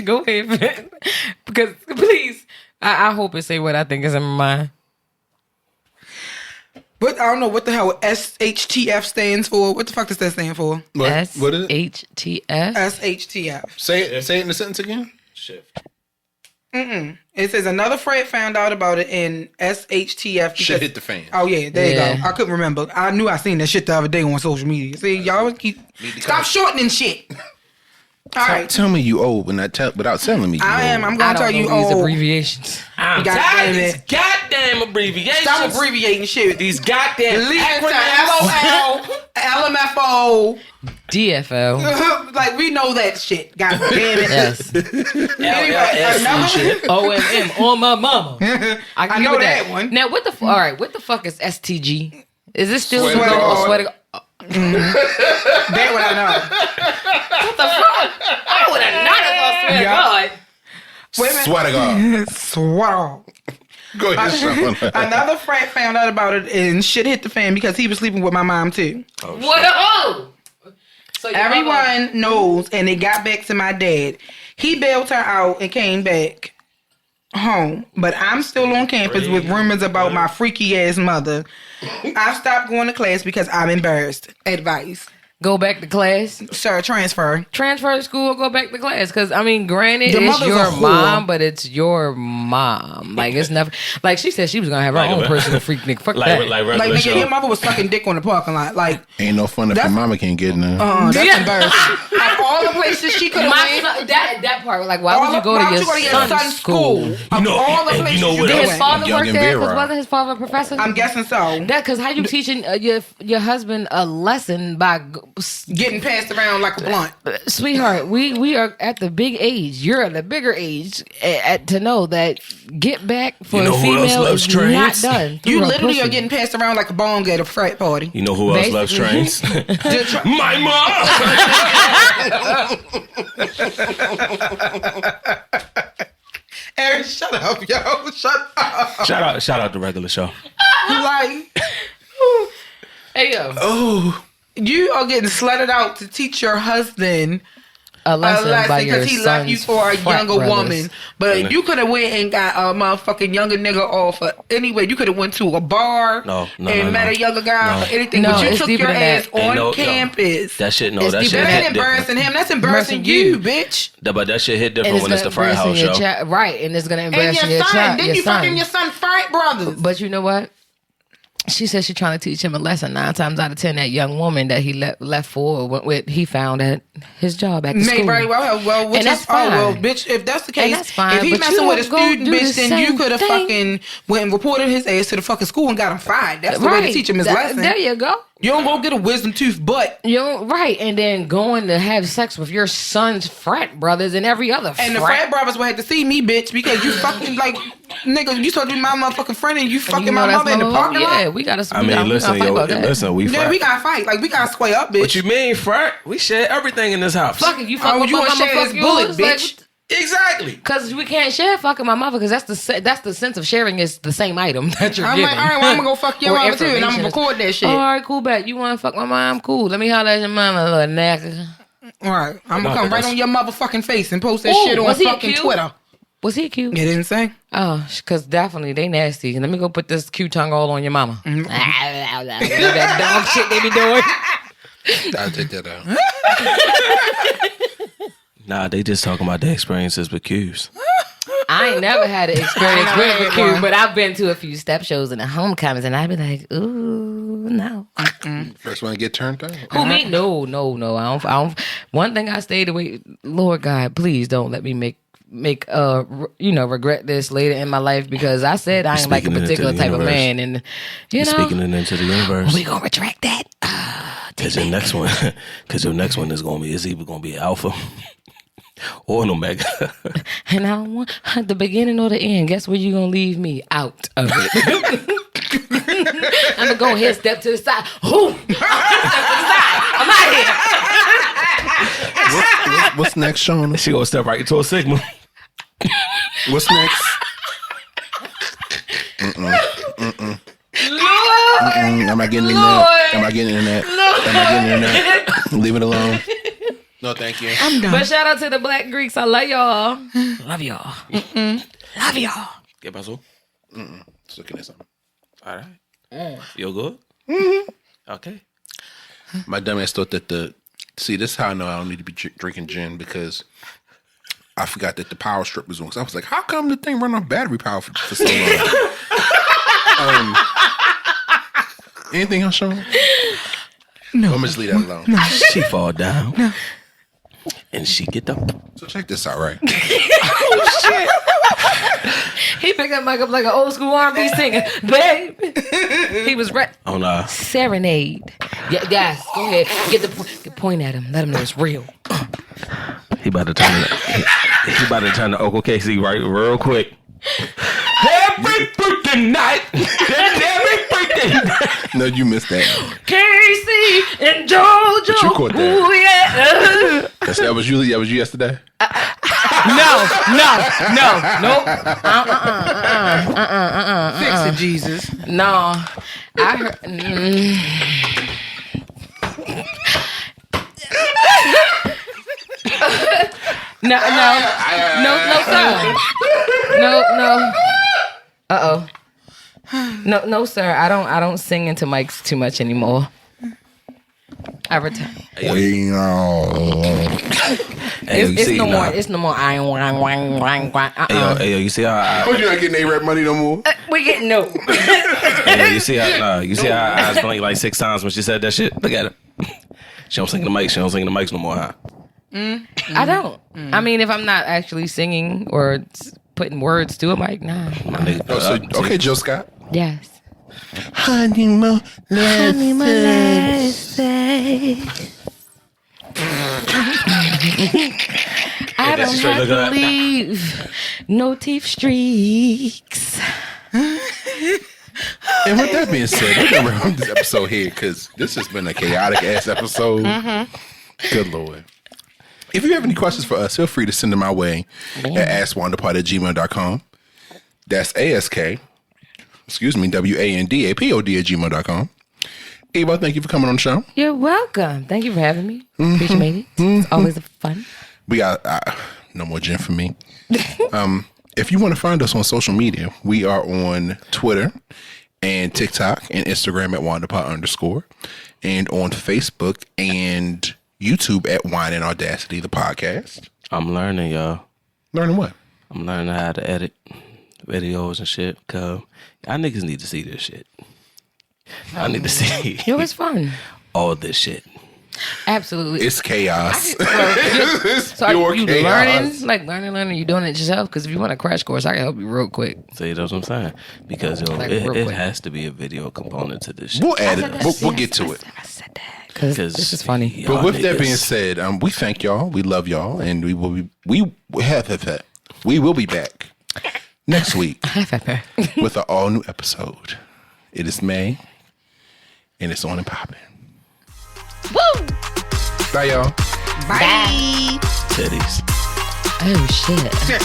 Go ahead. Because, please, I hope it say what I think is in my mind. But I don't know what the hell SHTF stands for. What the fuck does that stand for? What is it? SHTF? SHTF. Say it in the sentence again. Shift. It says another frat found out about it in SHTF. Because, Shit hit the fan. Oh, yeah. There you go. I couldn't remember. I knew I seen that shit the other day on social media. See, y'all keep... Stop shortening shit. All right. Tell me you old without telling me you I'm old. going to tell you these old. abbreviations. I'm tired of these goddamn abbreviations. Stop abbreviating shit. These goddamn Leave it to acronyms. LOL, LMFO. DFO. Like, we know that shit. God damn it. Yes. Anyway, OMM on my mama. I know that one. Now, what the fuck is STG? Is this still Swear to legal or God. swear to God? That what I know. What the fuck? I would have not have swear to God. Wait a minute. Swear to God. Swallow. Go ahead, Sean. Another frat found out about it and shit hit the fan because he was sleeping with my mom too. What? Oh! So Everyone knows, and it got back to my dad. He bailed her out and came back home, but I'm still on campus with rumors about my freaky ass mother. I've stopped going to class because I'm embarrassed. Advice. Go back to class. Sir, transfer. Transfer to school or go back to class. Because, I mean, granted, The it's mother's your a whore. mom, but it's your mom. Like, it's never... Like, she said she was going to have her own personal freak nigga. Fuck that. Like Like, regular nigga, your show. mother was sucking dick on the parking lot. Like, Ain't no fun if your mama can't get none. that's Yeah. embarrassing. Of all the places she could have My went, son, that part, like, why would you go to your son's school? Of all the and places you know you what could Did else? his have father Young work and there? Vera. Because wasn't his father a professor? I'm guessing so. That because how you teaching your husband a lesson by Getting passed around like a blunt. sweetheart? We are at the big age. You're at the bigger age to know that get back for You know a who else female loves is not trains? done. You through a literally pussy. are getting passed around like a bong at a frat party. You know who else loves trains? My mom. Aaron, shut up, yo. Shut up. Shout out the regular show. Like, Hey yo, Oh, you are getting slutted out to teach your husband a lesson by your because he left you son's for a frat younger brothers. woman. But you could have went and got a motherfucking younger nigga off. Anyway, you could have went to a bar No, and met a younger guy No. or anything. No, but you it's took deeper your than ass that. on campus. That shit, no, It's that deeper shit That hit ain't embarrassing different. him. That's embarrassing you, bitch. But that shit hit And different it's when it's gonna the frat house embarrass your show. child, right? And it's gonna And embarrass your your son. child. Then your you son. fucking your son frat brothers. But you know what? She said she's trying to teach him a lesson. 9 times out of 10, that young woman that he left for went with, he found at his job at the May school. very well, which And that's is, oh well, fine. bitch. If that's the And case, that's fine, if he but messing you with a don't go student, do bitch, the then you same could have thing. fucking went and reported his ass to the fucking school and got him fired. That's the way to teach him his lesson. There you go. You don't go get a wisdom tooth, but You know, right, and then going to have sex with your son's frat brothers and every other and the frat brothers will have to see me, bitch, because you fucking like nigga. You supposed to be my motherfucking friend and you fucking You know my that's mother in the my parking Yeah, lot. we gotta. I mean, listen, fight yo, about that. listen, we Yeah, frat. we gotta fight. Like we gotta square up, bitch. What you mean, frat? We share everything in this house. Fuck it, you fuck Oh, with you my wanna mama, share fuck this yours. bullet, Like, bitch. Exactly. Because we can't share fucking my mother, because that's the sense of sharing is the same item that you're I'm giving. like, all right, well, I'm gonna go fuck your Or mama too, and I'm gonna information. record that shit. All right, cool, bet. You want to fuck my mom? Cool. Let me holler at your mama, little nigga. All right, I'm No, gonna come but right that's- on your motherfucking face and post that Ooh, shit on was he fucking cute? Twitter. Was he cute? You didn't say. Oh, because definitely they nasty. Let me go put this cute tongue all on your mama. That dog shit they be doing. I'll take that out. Nah, they just talking about their experiences with Q's. I ain't never had an experience I with ain't a cute, one. but I've been to a few step shows and the homecomings, and I'd be like, ooh, no. First one to get turned on. Who me? No. I don't. One thing I stayed away. Lord God, please don't let me make regret this later in my life, because I said I ain't like a Speaking it into particular the type of universe. man, and you know, Speaking it into the universe. we gonna retract that. Because your next one, is gonna be either gonna be alpha or an omega. And I don't want at the beginning or the end. Guess where you gonna leave me? Out of it. I'm gonna go ahead, step to the side. Who? Step to the side. I'm out here. What's next, Sean? She gonna step right into a Sigma. What's next? I'm not getting in that. I'm not getting in that. I'm not getting in that. Leave it alone. No, thank you. I'm done. But shout out to the Black Greeks. I love y'all. Love y'all. Love y'all. ¿Qué pasó? Just looking at something. All right. You good? Okay. My dumbass thought that see, this is how I know I don't need to be drinking gin, because I forgot that the power strip was on. Because I was like, how come the thing run off battery power for so long? Anything else, Sean? No. I'm gonna just leave that alone. No. She fall down. No. And she get up. So check this out, right? He picked that mic up like an old school R&B singer. Babe. He was right. On Serenade. Yes. Go ahead. Get the point at him. Let him know it's real. he about to turn he about to turn the Uncle Casey right real quick. Every freaking night. Every freaking night. No, you missed that. Casey and JoJo. But you caught that. Ooh, yeah. That was you yesterday? No. Fix it, Jesus. No. I heard. No, sir. No. Uh-oh. No, sir. I don't sing into mics too much anymore. I retire. Hey, It's no more. Hey, yo, you see how Oh, you're not getting A-Rap money no more? We get no. you see how I was playing like 6 times when she said that shit? Look at her. She don't sing the mic. She don't sing the mics no more, huh? I don't. I mean, if I'm not actually singing or putting words to a mic, nah. Okay, Joe Scott. Yes. Honeymoon, Let's say. I don't have to leave. No teeth streaks. And with that being said, we're going to round this episode here, because this has been a chaotic ass episode. Good Lord. If you have any questions for us, feel free to send them our way at askwandapod@gmail.com. That's WANDAPOD@gmail.com. Eva, thank you for coming on the show. You're welcome. Thank you for having me. Appreciate it. It's always fun. We got no more gin for me. If you want to find us on social media, we are on Twitter and TikTok and Instagram at WandaPod_, and on Facebook and YouTube at Wine and Audacity, the podcast. I'm learning, y'all. Learning what? I'm learning how to edit videos and shit. Cause y'all niggas need to see this shit. I need to see. It was fun. All this shit. Absolutely. It's chaos. So are you learning? You doing it yourself? Because if you want a crash course, I can help you real quick. See, that's what I'm saying. Because yo, it has to be a video component to this shit. We'll add it. We'll get to it. I said that because this is funny. But with that being said, we thank y'all. We love y'all, and we will be back next week with an all new episode. It is May, and it's on and popping. Woo! Bye, y'all. Bye. Titties. Oh shit.